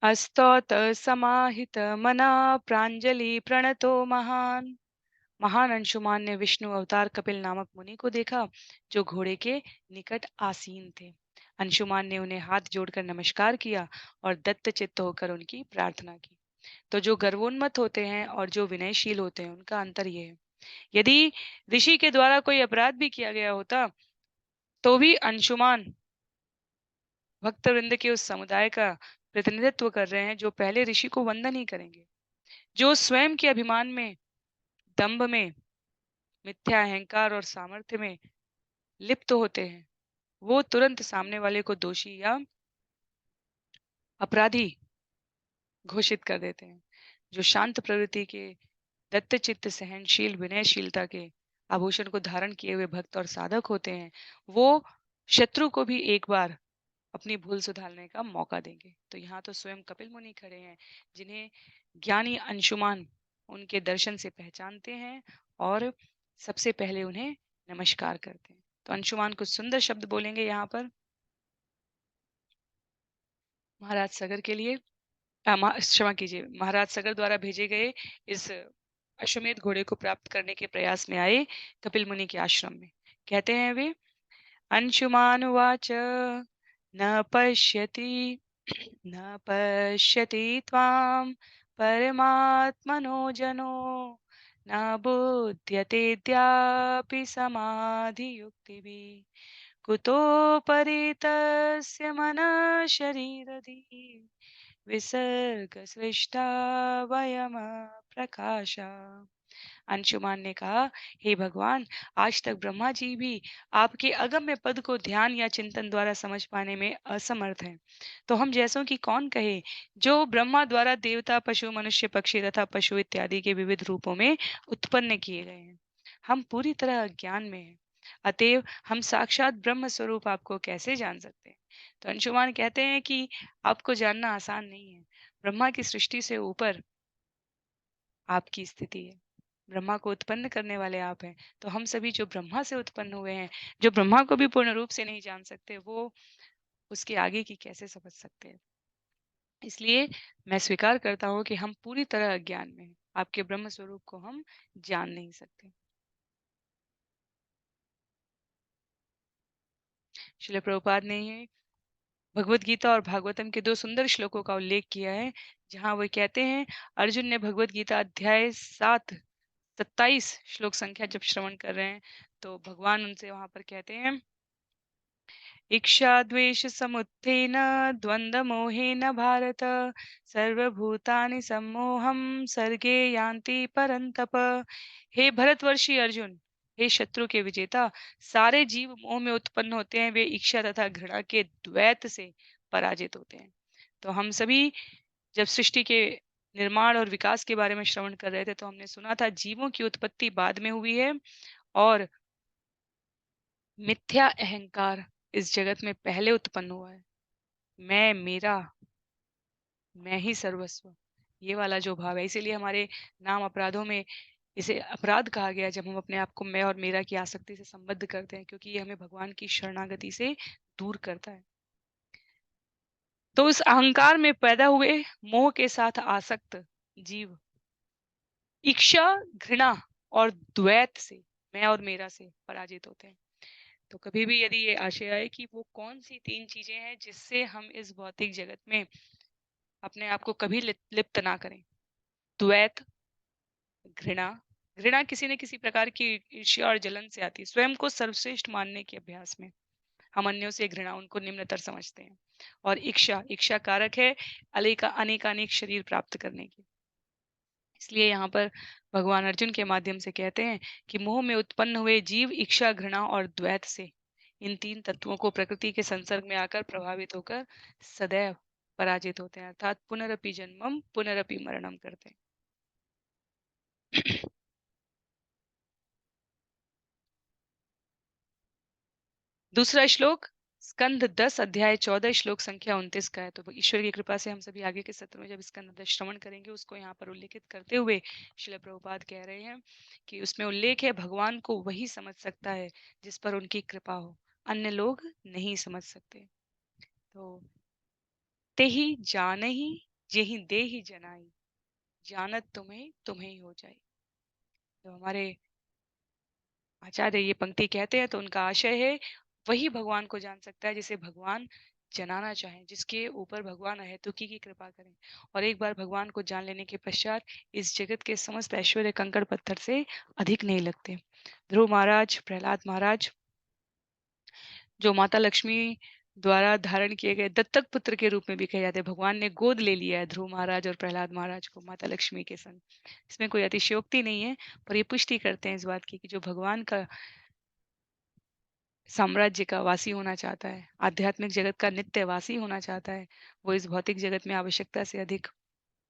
अस्तौत समाहित मना प्रांजलि प्रणतो महान। महान अंशुमान ने विष्णु अवतार कपिल नामक मुनि को देखा जो घोड़े के निकट आसीन थे। अंशुमान ने उन्हें हाथ जोड़कर नमस्कार किया और दत्त चित्त होकर उनकी प्रार्थना की। तो जो गर्वोन्मत्त होते हैं और जो विनयशील होते हैं उनका अंतर यह है, यदि ऋषि के द्वारा कोई अपराध भी किया गया होता तो भी अंशुमान भक्त वृंद के उस समुदाय का प्रतिनिधित्व कर रहे हैं जो पहले ऋषि को वंदन ही करेंगे। जो स्वयं के अभिमान में, दंभ में, मिथ्या अहंकार और सामर्थ्य में लिप्त होते हैं, वो तुरंत सामने वाले को दोषी या अपराधी घोषित कर देते हैं। जो शांत प्रवृत्ति के, दत्तचित्त, सहनशील, विनयशीलता के आभूषण को धारण किए हुए भक्त और साधक होते हैं, वो शत्रु को भी एक बार अपनी भूल सुधारने का मौका देंगे। तो यहाँ तो स्वयं कपिल मुनि खड़े हैं जिन्हें ज्ञानी अंशुमान उनके दर्शन से पहचानते हैं और सबसे पहले उन्हें नमस्कार करते हैं। तो अंशुमान कुछ सुंदर शब्द बोलेंगे यहाँ पर महाराज सगर के लिए। क्षमा कीजिए, महाराज सगर द्वारा भेजे गए इस अश्वमेध घोड़े को प्राप्त करने के प्रयास में आए कपिल मुनि के आश्रम में। कहते हैं वे, अंशुमानुवाच न पश्यति न पश्यति त्वां परमात्मनो जनो न बुध्यतेऽद्यापि समाधियुक्तिभिः कुतोपरि मनः शरीरधि विसर्गसृष्टा वयम प्रकाशा। अंशुमान ने कहा, हे भगवान, आज तक ब्रह्मा जी भी आपके अगम्य पद को ध्यान या चिंतन द्वारा समझ पाने में असमर्थ हैं। तो हम जैसों की कौन कहे, जो ब्रह्मा द्वारा देवता, पशु, मनुष्य, पक्षी तथा पशु इत्यादि के विविध रूपों में उत्पन्न किए गए हैं। हम पूरी तरह अज्ञान में हैं, अतएव हम साक्षात ब्रह्म स्वरूप आपको कैसे जान सकते हैं। तो अंशुमान कहते हैं कि आपको जानना आसान नहीं है। ब्रह्मा की सृष्टि से ऊपर आपकी स्थिति है। ब्रह्मा को उत्पन्न करने वाले आप हैं। तो हम सभी जो ब्रह्मा से उत्पन्न हुए हैं, जो ब्रह्मा को भी पूर्ण रूप से नहीं जान सकते, वो उसके आगे की कैसे समझ सकते हैं। इसलिए मैं स्वीकार करता हूँ कि हम पूरी तरह अज्ञान में हैं। आपके ब्रह्म स्वरूप को हम जान नहीं सकते। श्रील प्रभुपाद ने ये भगवत गीता और भागवतम के दो सुंदर श्लोकों का उल्लेख किया है, जहां वो कहते हैं, अर्जुन ने भगवत गीता अध्याय 7:27 श्लोक संख्या जब श्रवण कर रहे हैं, तो भगवान उनसे वहां पर कहते हैं, इच्छाद्वेष समुत्थेन द्वन्द्वमोहेन भारत सर्वभूतानि सम्मोहं सर्गे यान्ति परन्तप। हे भरतवर्षी अर्जुन, हे शत्रु के विजेता, सारे जीव मोह में उत्पन्न होते हैं। वे इच्छा तथा घृणा के द्वैत से पराजित होते हैं। तो हम सभी जब सृष्टि के निर्माण और विकास के बारे में श्रवण कर रहे थे, तो हमने सुना था जीवों की उत्पत्ति बाद में हुई है और मिथ्या अहंकार इस जगत में पहले उत्पन्न हुआ है। मैं, मेरा, मैं ही सर्वस्व, ये वाला जो भाव है, इसीलिए हमारे नाम अपराधों में इसे अपराध कहा गया, जब हम अपने आप को मैं और मेरा की आसक्ति से संबद्ध करते हैं, क्योंकि ये हमें भगवान की शरणागति से दूर करता है। तो इस अहंकार में पैदा हुए मोह के साथ आसक्त जीव इच्छा, घृणा और द्वैत से, मैं और मेरा से पराजित होते हैं। तो कभी भी यदि ये आशय आए कि वो कौन सी तीन चीजें हैं जिससे हम इस भौतिक जगत में अपने आप को कभी लिप्त ना करें, द्वैत, घृणा। घृणा किसी न किसी प्रकार की ईर्ष्या और जलन से आती है, स्वयं को सर्वश्रेष्ठ मानने के अभ्यास में हम अन्यों से घृणा, उनको निम्नतर समझते हैं। और इच्छा, इच्छा कारक है अनेकानेक शरीर प्राप्त करने की। इसलिए यहाँ पर भगवान अर्जुन के माध्यम से कहते हैं कि मोह में उत्पन्न हुए जीव इच्छा, घृणा और द्वैत से, इन तीन तत्वों को प्रकृति के संसर्ग में आकर प्रभावित होकर सदैव पराजित होते हैं, अर्थात पुनरपि जन्मम पुनरपि मरणम करते हैं। दूसरा श्लोक स्कंद 10 अध्याय 14 श्लोक संख्या 29 का है। तो ईश्वर की कृपा से हम सभी आगे के सत्र में जब स्कंद 10 श्रवण करेंगे, उसको यहाँ पर उल्लेखित करते हुए श्रील प्रभुपाद कह रहे हैं कि उसमें उल्लेख है, भगवान को वही समझ सकता है जिस पर उनकी कृपा हो, अन्य लोग नहीं समझ सकते। तो ते ही जान ही जेहि दे ही जनाई, जानत तुम्हें तुम्हें ही हो जाए। तो हमारे आचार्य ये पंक्ति कहते हैं, तो उनका आशय है, वही भगवान को जान सकता है जिसे भगवान जनाना चाहें, जिसके ऊपर भगवान अहेतुकी की कृपा करें। और एक बार भगवान को जान लेने के पश्चात इस जगत के समस्त ऐश्वर्य कंकड़ पत्थर से अधिक नहीं लगते। ध्रुव महाराज, प्रहलाद महाराज, जो माता लक्ष्मी द्वारा धारण किए गए दत्तक पुत्र के रूप में भी कहे जाते हैं, भगवान ने गोद ले लिया है ध्रुव महाराज और प्रहलाद महाराज को माता लक्ष्मी के संग। इसमें कोई अतिशयोक्ति नहीं है, पर ये पुष्टि करते हैं इस बात की कि जो भगवान का साम्राज्य का वासी होना चाहता है, आध्यात्मिक जगत का नित्य वासी होना चाहता है, वो इस भौतिक जगत में आवश्यकता से अधिक,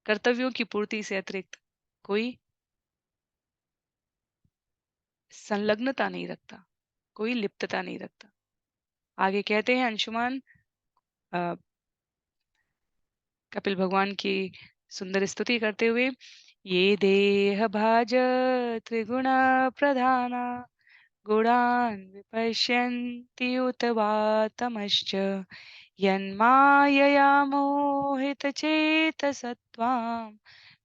कर्तव्यों की पूर्ति से अतिरिक्त कोई संलग्नता नहीं रखता, कोई लिप्तता नहीं रखता। आगे कहते हैं अंशुमान कपिल भगवान की सुंदर स्तुति करते हुए, ये देह भाज त्रिगुण प्रधाना गुणान् विपश्यन्ति उत वा तमश्च यन्मायया मोहितचेतसत्त्वां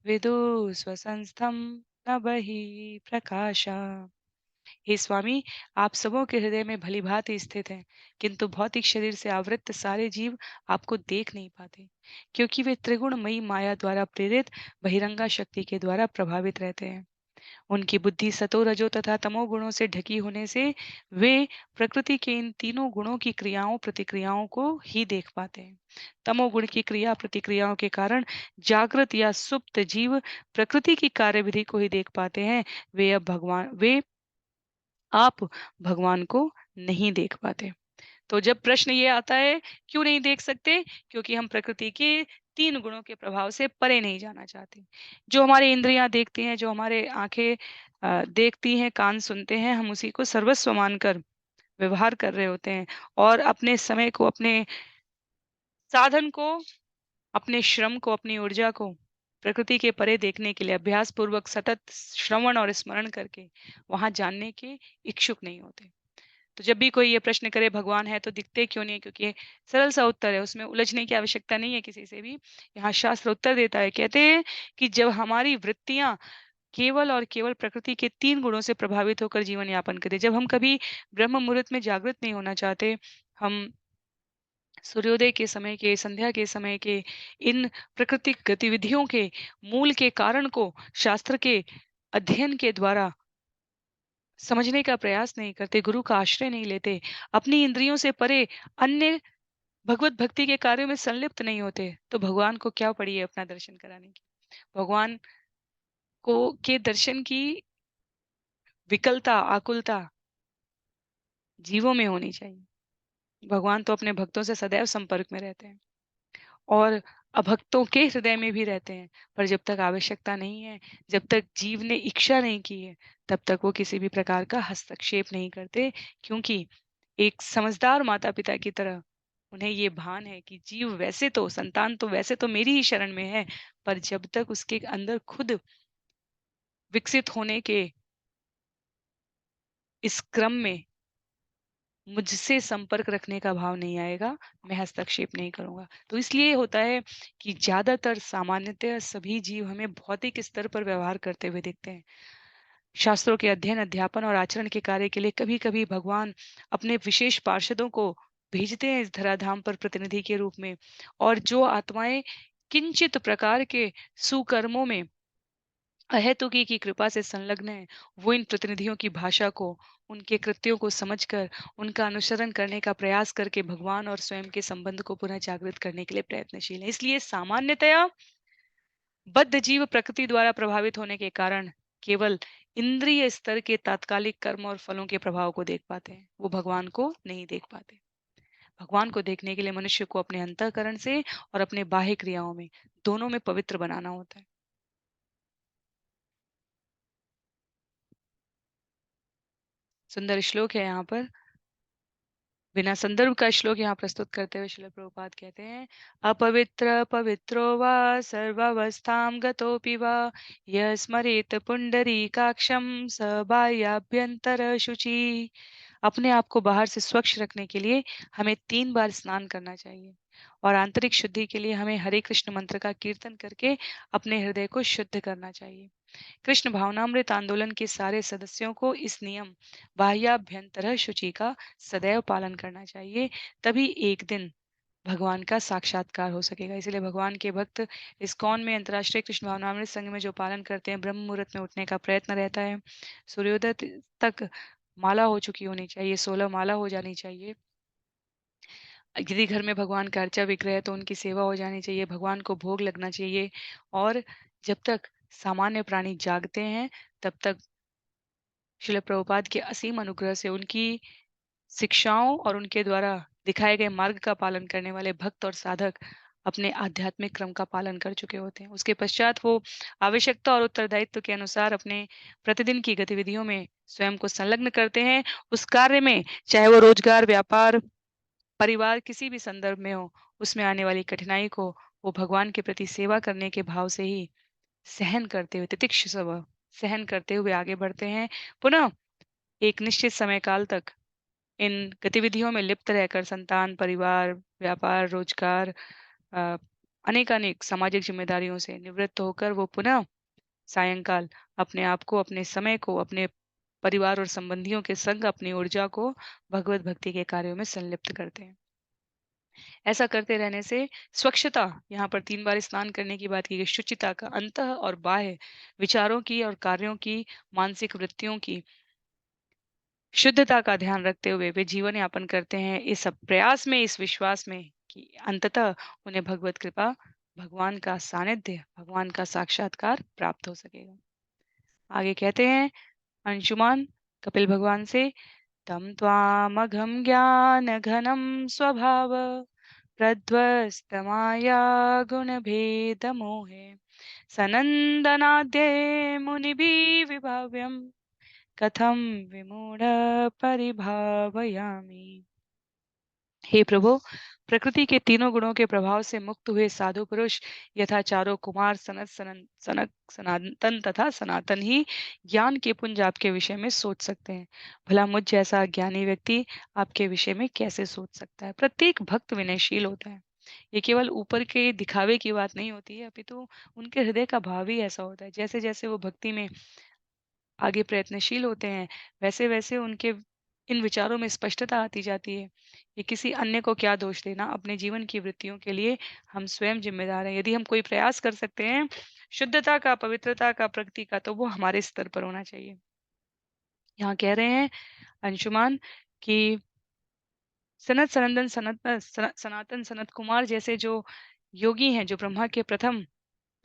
विदुस्वसंस्थं न बहिः प्रकाशा। हे स्वामी, आप सबों के हृदय में भली भांति स्थित हैं, किंतु भौतिक शरीर से आवृत्त सारे जीव आपको देख नहीं पाते, क्योंकि वे त्रिगुणमयी माया द्वारा प्रेरित बहिरंगा शक्ति के द्वारा प्रभावित रहते हैं। उनकी बुद्धि सतो रजो तथा तमो गुणों से ढकी होने से वे प्रकृति के इन तीनों गुणों की क्रियाओं प्रतिक्रियाओं को ही देख पाते हैं। तमोगुण की क्रिया प्रतिक्रियाओं के कारण जागृत या सुप्त जीव प्रकृति की कार्यविधि को ही देख पाते हैं। वे आप भगवान को नहीं देख पाते। तो जब प्रश्न ये आता है, क्यों नहीं देख सकते? क्योंकि हम प्रकृति के 3 गुणों के प्रभाव से परे नहीं जाना चाहते। जो हमारी इंद्रियाँ देखती हैं, जो हमारे आँखें देखती हैं, कान सुनते हैं, हम उसी को सर्वस्व मानकर व्यवहार कर रहे होते हैं और अपने समय को, अपने साधन को, अपने श्रम को, अपनी ऊर्जा को प्रकृति के परे देखने के लिए अभ्यास पूर्वक सतत श्रवण और स्मरण करके वहाँ जानने के इच्छुक नहीं होते। तो जब भी कोई ये प्रश्न करे भगवान है तो दिखते क्यों नहीं है? क्योंकि ये सरल सा उत्तर है, उसमें उलझने की आवश्यकता नहीं है किसी से भी। यहाँ शास्त्र उत्तर देता है, कहते हैं कि जब हमारी वृत्तियाँ केवल और केवल प्रकृति के 3 गुणों से प्रभावित होकर जीवन यापन करें, जब हम कभी ब्रह्म मुहूर्त में जागृत नहीं होना चाहते, हम सूर्योदय के समय के, संध्या के समय के इन प्राकृतिक गतिविधियों के मूल के कारण को शास्त्र के अध्ययन के द्वारा समझने का प्रयास नहीं करते, गुरु का आश्रय नहीं लेते, अपनी इंद्रियों से परे अन्य भगवत भक्ति के कार्यों में संलिप्त नहीं होते, तो भगवान को क्या पड़ी है अपना दर्शन कराने की? भगवान को के दर्शन की विकलता, आकुलता जीवों में होनी चाहिए। भगवान तो अपने भक्तों से सदैव संपर्क में रहते हैं और अभक्तों के हृदय में भी रहते हैं। पर जब तक आवश्यकता नहीं है, जब तक जीव ने इच्छा नहीं की है, तब तक वो किसी भी प्रकार का हस्तक्षेप नहीं करते, क्योंकि एक समझदार माता-पिता की तरह उन्हें ये भान है कि जीव वैसे तो, संतान तो वैसे तो मेरी ही शरण में है, पर जब तक उसके अंदर खुद विकसित होने के इस क्रम में मुझसे संपर्क रखने का भाव नहीं आएगा, मैं हस्तक्षेप नहीं करूँगा। तो इसलिए होता है कि ज़्यादातर सामान्यतः सभी जीव हमें भौतिक स्तर पर व्यवहार करते हुए दिखते हैं। शास्त्रों के अध्ययन, अध्यापन और आचरण के कार्य के लिए कभी-कभी भगवान अपने विशेष पार्षदों को भेजते हैं इस धराधाम पर प्रतिनिधि के रूप में, और जो आत्माएँ किंचित प्रकार के सुकर्मों में अहेतुकी की कृपा से संलग्न है, वो इन प्रतिनिधियों की भाषा को, उनके कृत्यों को समझकर, उनका अनुसरण करने का प्रयास करके भगवान और स्वयं के संबंध को पुनः जागृत करने के लिए प्रयत्नशील है। इसलिए सामान्यतया बद्ध जीव प्रकृति द्वारा प्रभावित होने के कारण केवल इंद्रिय स्तर के तात्कालिक कर्म और फलों के प्रभाव को देख पाते हैं। वो भगवान को नहीं देख पाते। भगवान को देखने के लिए मनुष्य को अपने अंतःकरण से और अपने बाह्य क्रियाओं में, दोनों में पवित्र बनाना होता है। सुंदर श्लोक है यहाँ पर। बिना संदर्भ का श्लोक यहाँ प्रस्तुत करते हुए श्रील प्रभुपाद कहते हैं, अपवित्र पवित्रो वा सर्वावस्थां गतोऽपि वा यस्मरेत पुंडरीकाक्षं स बाह्याभ्यंतर शुचि। अपने आप को बाहर से स्वच्छ रखने के लिए हमें 3 बार स्नान करना चाहिए और आंतरिक शुद्धि के लिए हमें हरे कृष्ण मंत्र का कीर्तन करके अपने हृदय को शुद्ध करना चाहिए। कृष्ण भावनामृत आंदोलन के सारे सदस्यों को इस नियम बाह्याभ्यंतर शुचि का सदैव पालन करना चाहिए, तभी एक दिन भगवान का साक्षात्कार हो सकेगा। इसलिए भगवान के भक्त इस्कॉन में, अंतर्राष्ट्रीय कृष्ण भावनामृत संघ में जो पालन करते हैं, ब्रह्म मुहूर्त में उठने का प्रयत्न रहता है, सूर्योदय तक माला हो चुकी होनी चाहिए, 16 माला हो जानी चाहिए। यदि घर में भगवान का अर्चा विग्रह है तो उनकी सेवा हो जानी चाहिए, भगवान को भोग लगना चाहिए, और जब तक सामान्य प्राणी जागते हैं, तब तक श्रील प्रभुपाद के असीम अनुग्रह से उनकी शिक्षाओं और उनके द्वारा दिखाए गए मार्ग का पालन करने वाले भक्त और साधक अपने आध्यात्मिक क्रम का पालन कर चुके होते हैं। उसके पश्चात वो आवश्यकता और उत्तरदायित्व के अनुसार अपने प्रतिदिन की गतिविधियों में स्वयं को संलग्न करते हैं। उस कार्य में, चाहे वो रोजगार, व्यापार, परिवार, किसी भी संदर्भ में हो, उसमें आने वाली कठिनाई को वो भगवान के प्रति सेवा करने के भाव से ही सहन करते हुए, तितिक्ष स्व सहन करते हुए आगे बढ़ते हैं। पुनः एक निश्चित समय काल तक इन गतिविधियों में लिप्त रहकर संतान, परिवार, व्यापार, रोजगार, अ, अनेकानेक सामाजिक जिम्मेदारियों से निवृत्त होकर वो पुनः सायंकाल अपने आप को, अपने समय को, अपने परिवार और संबंधियों के संग अपनी ऊर्जा को भगवत भक्ति के कार्यों में संलिप्त करते हैं। ऐसा करते रहने से स्वच्छता, यहाँ पर 3 बार स्नान करने की बात की गई, शुचिता का अंतः और बाह्य विचारों की और कार्यों की, मानसिक वृत्तियों की शुद्धता का ध्यान रखते हुए वे जीवन यापन करते हैं, इस सब प्रयास में, इस विश्वास में कि अंततः उन्हें भगवत कृपा, भगवान का सानिध्य, भगवान का साक्षात्कार प्राप्त हो सकेगा। आगे कहते हैं अंशुमान कपिल भगवान से, तम त्वामघम ज्ञान घनम स्वभाव प्रध्वस्तमाया गुण भेद मोहे सनंदनाद्य मुनिभि विभाव्यम कथम विमूढ़ परिभावयामि। हे प्रभु, प्रकृति के तीनों गुणों के प्रभाव से मुक्त हुए साधु पुरुष यथा चारों कुमार सनक सनातन तथा सनातन ही ज्ञान के पुंज आपके विषय में सोच सकते हैं। भला मुझ जैसा ज्ञानी व्यक्ति आपके विषय में कैसे सोच सकता है? प्रत्येक भक्त विनयशील होता है। ये केवल ऊपर के दिखावे की बात नहीं होती है, अपितु उनके हृदय का भाव ही ऐसा होता है। जैसे जैसे वो भक्ति में आगे प्रयत्नशील होते हैं, वैसे वैसे उनके इन विचारों में स्पष्टता आती जाती है। ये किसी अन्य को क्या दोष देना, अपने जीवन की वृत्तियों के लिए हम स्वयं जिम्मेदार हैं। यदि हम कोई प्रयास कर सकते हैं शुद्धता का, पवित्रता का, प्रकृति का, तो वो हमारे स्तर पर होना चाहिए। यहाँ कह रहे हैं अंशुमान कि सनत सनंदन सनातन सनत कुमार जैसे जो योगी हैं, जो ब्रह्मा के प्रथम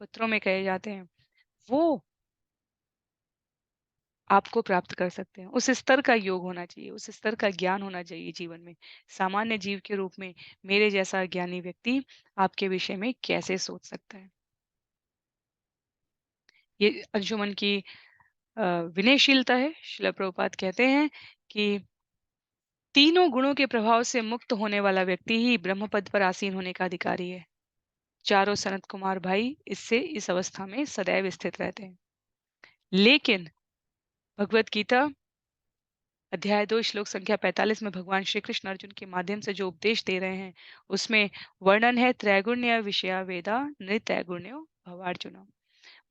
पुत्रों में कहे जाते हैं, वो आपको प्राप्त कर सकते हैं। उस स्तर का योग होना चाहिए, उस स्तर का ज्ञान होना चाहिए जीवन में। सामान्य जीव के रूप में मेरे जैसा ज्ञानी व्यक्ति आपके विषय में कैसे सोच सकता है? ये अंशुमन की विनयशीलता है। श्रील प्रभुपाद कहते हैं कि तीनों गुणों के प्रभाव से मुक्त होने वाला व्यक्ति ही ब्रह्म पद पर आसीन होने का अधिकारी है। चारों सनत कुमार भाई इससे इस अवस्था में सदैव स्थित रहते हैं। लेकिन भगवत गीता अध्याय 2 श्लोक संख्या 45 में भगवान श्री कृष्ण अर्जुन के माध्यम से जो उपदेश दे रहे हैं, उसमें वर्णन है त्रैगुण्य विषया वेदा नित्रैगुण्यो भवार्जुन।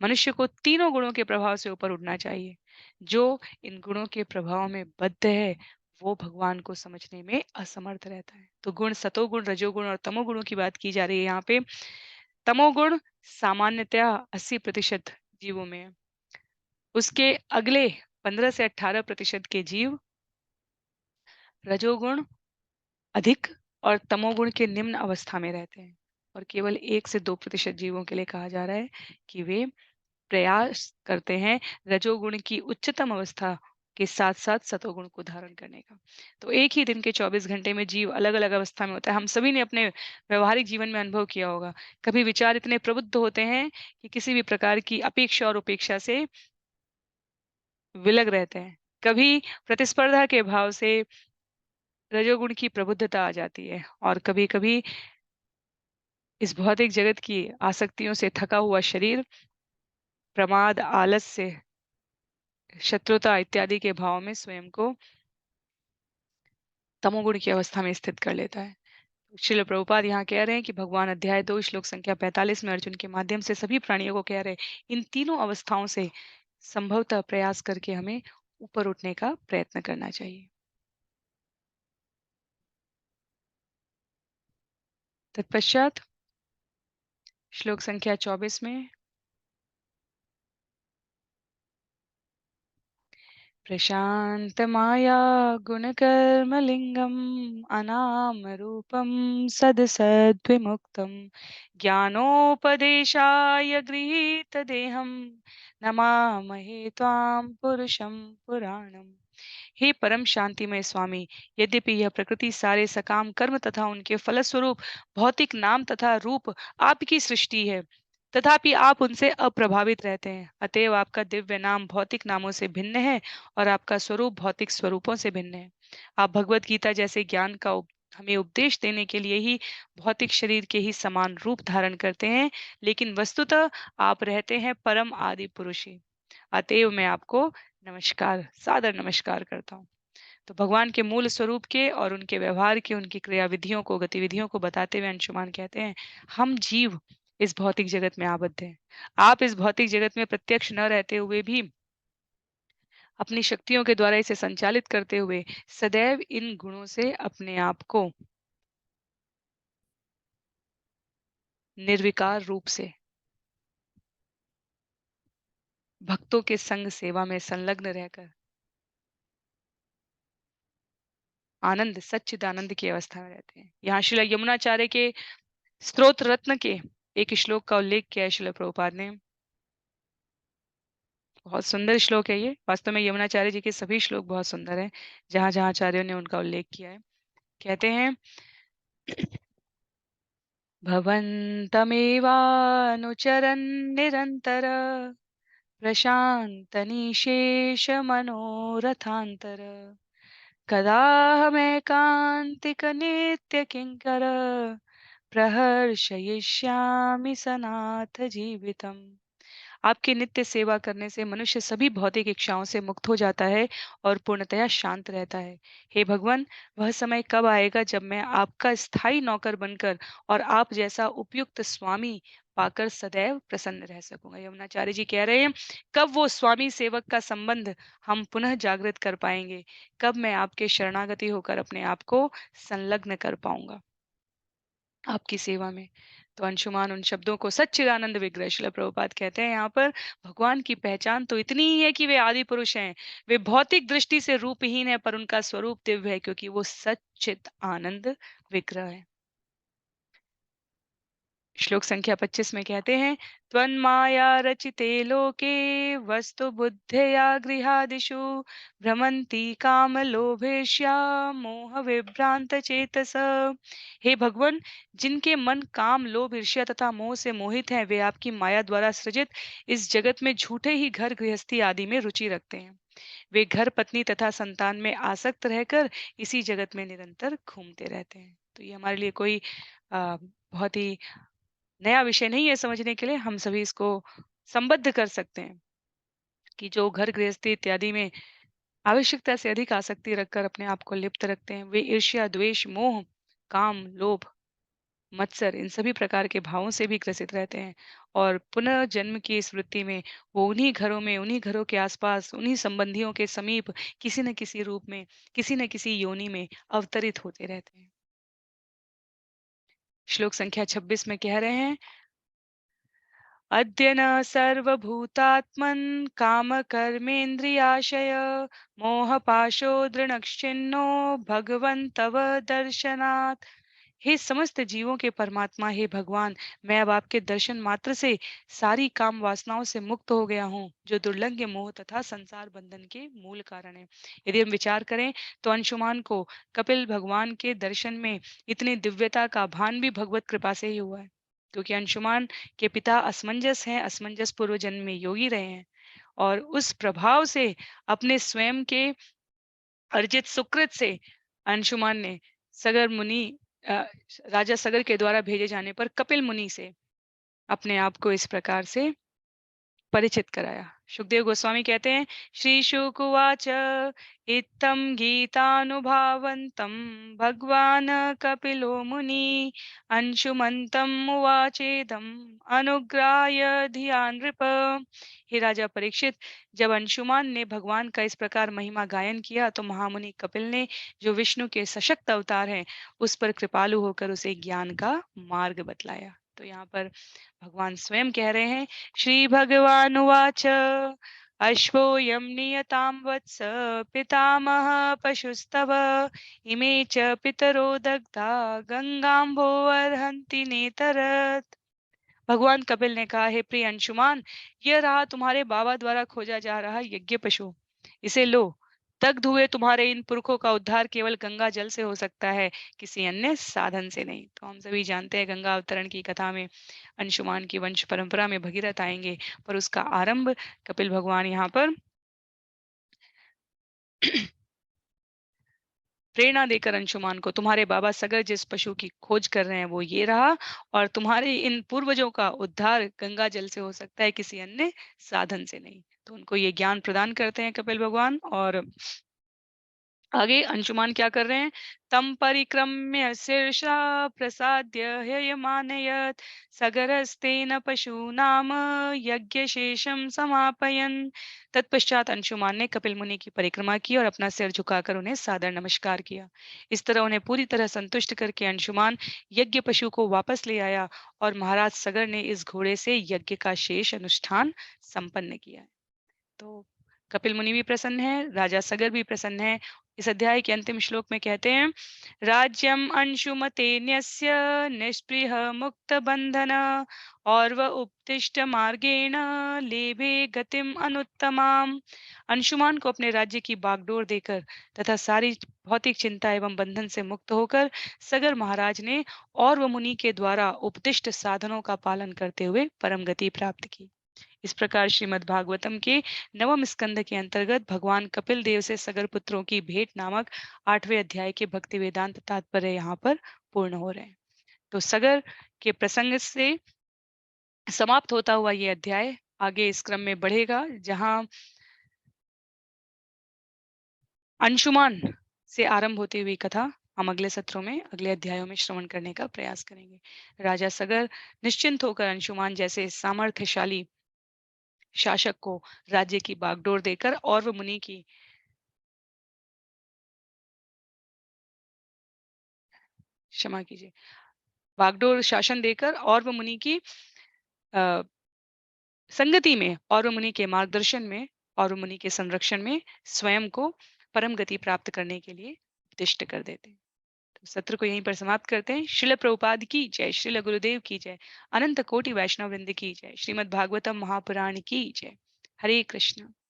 मनुष्य को तीनों गुणों के प्रभाव से ऊपर उठना चाहिए। जो इन गुणों के प्रभाव में बद्ध है, वो भगवान को समझने में असमर्थ रहता है। तो गुण, सतोगुण, रजोगुण और तमोगुणों की बात की जा रही है यहाँ पे। तमोगुण सामान्यतया 80% जीवों में है। उसके अगले 15 से 18% के जीव रजोगुण अधिक और तमोगुण के निम्न अवस्था में रहते हैं। और केवल 1 से 2% जीवों के लिए कहा जा रहा है कि वे प्रयास करते हैं रजोगुण की उच्चतम अवस्था के साथ साथ सतोगुण को धारण करने का। तो एक ही दिन के 24 घंटे में जीव अलग अलग अवस्था में होता है। हम सभी ने अपने व्यवहारिक जीवन में अनुभव किया होगा। कभी विचार इतने प्रबुद्ध होते हैं कि किसी भी प्रकार की अपेक्षा और उपेक्षा से विलग रहते हैं। कभी प्रतिस्पर्धा के भाव से रजोगुण की प्रबुद्धता आ जाती है, और कभी कभी इस भौतिक जगत की आसक्तियों से थका हुआ शरीर प्रमाद, आलस्य, शत्रुता इत्यादि के भाव में स्वयं को तमोगुण की अवस्था में स्थित कर लेता है। श्रील प्रभुपाद यहाँ कह रहे हैं कि भगवान अध्याय 2 श्लोक संख्या 45 में अर्जुन के माध्यम से सभी प्राणियों को कह रहे हैं, इन तीनों अवस्थाओं से संभवतः प्रयास करके हमें ऊपर उठने का प्रयत्न करना चाहिए। तत्पश्चात श्लोक संख्या 24 में प्रशान्तमाया गुणकर्मलिङ्गम् अनामरूपं सदसद्विमुक्तं ज्ञानोपदेशाय गृहीतदेहं नमामहे त्वां पुरुषं पुराणम्। हे परम शांतिमय स्वामी, यद्यपि यह प्रकृति सारे सकाम कर्म तथा उनके फलस्वरूप भौतिक नाम तथा रूप आपकी सृष्टि है, तथापि आप उनसे अप्रभावित रहते हैं। अतएव आपका दिव्य नाम भौतिक नामों से भिन्न है और आपका स्वरूप भौतिक स्वरूपों से भिन्न है। आप भगवत गीता जैसे ज्ञान का हमें उपदेश देने के लिए ही भौतिक शरीर के ही समान रूप धारण करते हैं, लेकिन वस्तुतः आप रहते हैं परम आदि पुरुष ही। अतएव मैं आपको नमस्कार, सादर नमस्कार करता हूँ। तो भगवान के मूल स्वरूप के और उनके व्यवहार के, उनकी क्रियाविधियों को, गतिविधियों को बताते हुए अंशुमान कहते हैं, हम जीव इस भौतिक जगत में आबद्ध हैं। आप इस भौतिक जगत में प्रत्यक्ष न रहते हुए भी अपनी शक्तियों के द्वारा इसे संचालित करते हुए सदैव इन गुणों से अपने आप को निर्विकार रूप से भक्तों के संग सेवा में संलग्न रहकर आनंद सच्चिदानंद की अवस्था में रहते हैं। यहाँ श्रील यमुनाचार्य के स्तोत्र रत्न के एक श्लोक का उल्लेख किया है श्रील प्रभुपाद ने। बहुत सुंदर श्लोक है ये। वास्तव में यमुनाचार्य जी के सभी श्लोक बहुत सुंदर हैं, जहां जहां आचार्यों ने उनका उल्लेख किया है। कहते हैं, भवन्तमेवानुचरन् निरन्तर प्रशान्तनिशेषमनोरथान्तर कदाहमेकान्तिकनित्यकिङ्कर प्रहर्षयिष्यामि सनाथ जीवितम्। आपकी नित्य सेवा करने से मनुष्य सभी भौतिक इच्छाओं से मुक्त हो जाता है और पूर्णतया शांत रहता है। हे भगवान, वह समय कब आएगा जब मैं आपका स्थायी नौकर बनकर और आप जैसा उपयुक्त स्वामी पाकर सदैव प्रसन्न रह सकूंगा। यमुनाचार्य जी कह रहे हैं, कब वो स्वामी सेवक का संबंध हम पुनः जागृत कर पाएंगे, कब मैं आपके शरणागति होकर अपने आप को संलग्न कर पाऊंगा आपकी सेवा में। तो अंशुमान उन शब्दों को सच्चिदानंद विग्रह श्रील प्रभुपाद कहते हैं यहाँ पर, भगवान की पहचान तो इतनी ही है कि वे आदि पुरुष हैं। वे भौतिक दृष्टि से रूपहीन है, पर उनका स्वरूप दिव्य है, क्योंकि वो सच्चित आनंद विग्रह है। श्लोक संख्या 25 में कहते हैं, त्वन्माया रचिते लोके वस्तु बुद्धया गृहादिषु भ्रमंती काम लोभेश्या मोह विभ्रांत चेतस। हे भगवान, जिनके मन काम लोभ ईर्ष्या तथा मोह से मोहित हैं, वे आपकी माया द्वारा सृजित इस जगत में झूठे ही घर गृहस्थी आदि में रुचि रखते हैं। वे घर पत्नी तथा संतान में आसक्त रहकर इसी जगत में निरंतर घूमते रहते हैं। तो ये हमारे लिए कोई बहुत ही नया विषय नहीं है समझने के लिए। हम सभी इसको संबद्ध कर सकते हैं कि जो घर गृहस्थी इत्यादि में आवश्यकता से अधिक आसक्ति रखकर अपने आप को लिप्त रखते हैं, वे ईर्ष्या द्वेष मोह काम लोभ मत्सर इन सभी प्रकार के भावों से भी ग्रसित रहते हैं, और पुनः जन्म की इस वृत्ति में वो उन्हीं घरों में, उन्हीं घरों के आसपास, उन्हीं संबंधियों के समीप किसी न किसी रूप में, किसी न किसी योनि में अवतरित होते रहते हैं। श्लोक संख्या 26 में कह रहे हैं, अद्य न सर्वभूतात्मन् कामकर्मेन्द्रियाशय मोहपाशो दृढच्छिन्नो भगवन् तव दर्शनात्। हे समस्त जीवों के परमात्मा, हे भगवान, मैं अब आपके दर्शन मात्र से सारी काम वासनाओं से मुक्त हो गया हूँ, जो दुर्लंघ मोह तथा संसार बंधन के मूल कारण है। यदि हम विचार करें तो अंशुमान को कपिल भगवान के दर्शन में इतनी दिव्यता का भान भी भगवत कृपा से ही हुआ है, क्योंकि अंशुमान के पिता असमंजस हैं, असमंजस पूर्व जन्म में योगी रहे हैं, और उस प्रभाव से अपने स्वयं के अर्जित सुकृत से अंशुमान ने सगर मुनि अ, राजा सगर के द्वारा भेजे जाने पर कपिल मुनि से अपने आप को इस प्रकार से परिचित कराया। सुखदेव गोस्वामी कहते हैं, श्री शुकुवाच इत्थं गीतानुभावन्तं भगवान कपिलो मुनि अंशुमन्तं उवाचेदम् अनुग्राह्य धिया नृप। हे राजा परीक्षित, जब अंशुमान ने भगवान का इस प्रकार महिमा गायन किया तो महामुनि कपिल ने, जो विष्णु के सशक्त अवतार हैं, उस पर कृपालु होकर उसे ज्ञान का मार्ग बतलाया। तो यहाँ पर भगवान स्वयं कह रहे हैं, श्री भगवान उवाच अश्वोऽयं नियतां वत्स पितामह पशुस्तव इमे च पितरो दग्धा गंगाम्भोऽर्हन्ति नेतरत्। भगवान कपिल ने कहा, हे प्रिय अंशुमान, यह रहा तुम्हारे बाबा द्वारा खोजा जा रहा यज्ञ पशु, इसे लो। दग्ध हुए तुम्हारे इन पुरखों का उद्धार केवल गंगा जल से हो सकता है, किसी अन्य साधन से नहीं। तो हम सभी जानते हैं गंगा अवतरण की कथा में अंशुमान की वंश परंपरा में भगीरथ आएंगे, पर उसका आरंभ कपिल भगवान यहाँ पर प्रेरणा देकर अंशुमान को, तुम्हारे बाबा सगर जिस पशु की खोज कर रहे हैं वो ये रहा, और तुम्हारे इन पूर्वजों का उद्धार गंगा जल से हो सकता है, किसी अन्य साधन से नहीं। तो उनको ये ज्ञान प्रदान करते हैं कपिल भगवान, और आगे अंशुमान क्या कर रहे हैं? तम परिक्रम्य शीर्षा प्रसाद्य ह्ययमानयत् सगरस्तेन पशूनाम यज्ञशेषम समापयन्। तत्पश्चात अंशुमान ने कपिल मुनि की परिक्रमा की और अपना सिर झुकाकर उन्हें सादर नमस्कार किया। इस तरह उन्हें पूरी तरह संतुष्ट करके अंशुमान यज्ञ पशु को वापस ले आया और महाराज सगर ने इस घोड़े से यज्ञ का शेष अनुष्ठान संपन्न किया। तो कपिल मुनि भी प्रसन्न है, राजा सगर भी प्रसन्न है। इस अध्याय के अंतिम श्लोक में कहते हैं, राज्यम अंशुमते न्यस्य निष्पृह मुक्त बंधन और वह उपदिष्ट मार्गेण लेभे गतिम अनुत्तमाम। अंशुमान को अपने राज्य की बागडोर देकर तथा सारी भौतिक चिंता एवं बंधन से मुक्त होकर सगर महाराज ने और वह मुनि के द्वारा उपदिष्ट साधनों का पालन करते हुए परम गति प्राप्त की। इस प्रकार श्रीमद् भागवतम के नवम स्कंद के अंतर्गत भगवान कपिल देव से सगर पुत्रों की भेंट नामक 8वें अध्याय के भक्ति वेदांत तात्पर्य यहाँ पर पूर्ण हो रहे हैं। तो सगर के प्रसंग से समाप्त होता हुआ ये अध्याय आगे इस क्रम में बढ़ेगा, जहां अंशुमान से आरंभ होती हुई कथा हम अगले सत्रों में, अगले अध्यायों में श्रवण करने का प्रयास करेंगे। राजा सगर निश्चिंत होकर अंशुमान जैसे सामर्थ्यशाली शासक को राज्य की बागडोर देकर और वह मुनि की क्षमा कीजिए बागडोर शासन देकर और वह मुनि की अ, संगति में और वह मुनि के मार्गदर्शन में और वह मुनि के संरक्षण में स्वयं को परम गति प्राप्त करने के लिए उपदिष्ट कर देते हैं। तो सत्र को यहीं पर समाप्त करते हैं। श्रील प्रभुपाद की जय, श्रील गुरुदेव की जय, अनंत कोटि वैष्णव वृंद की जय, श्रीमद् भागवतम महापुराण की जय। हरे कृष्ण।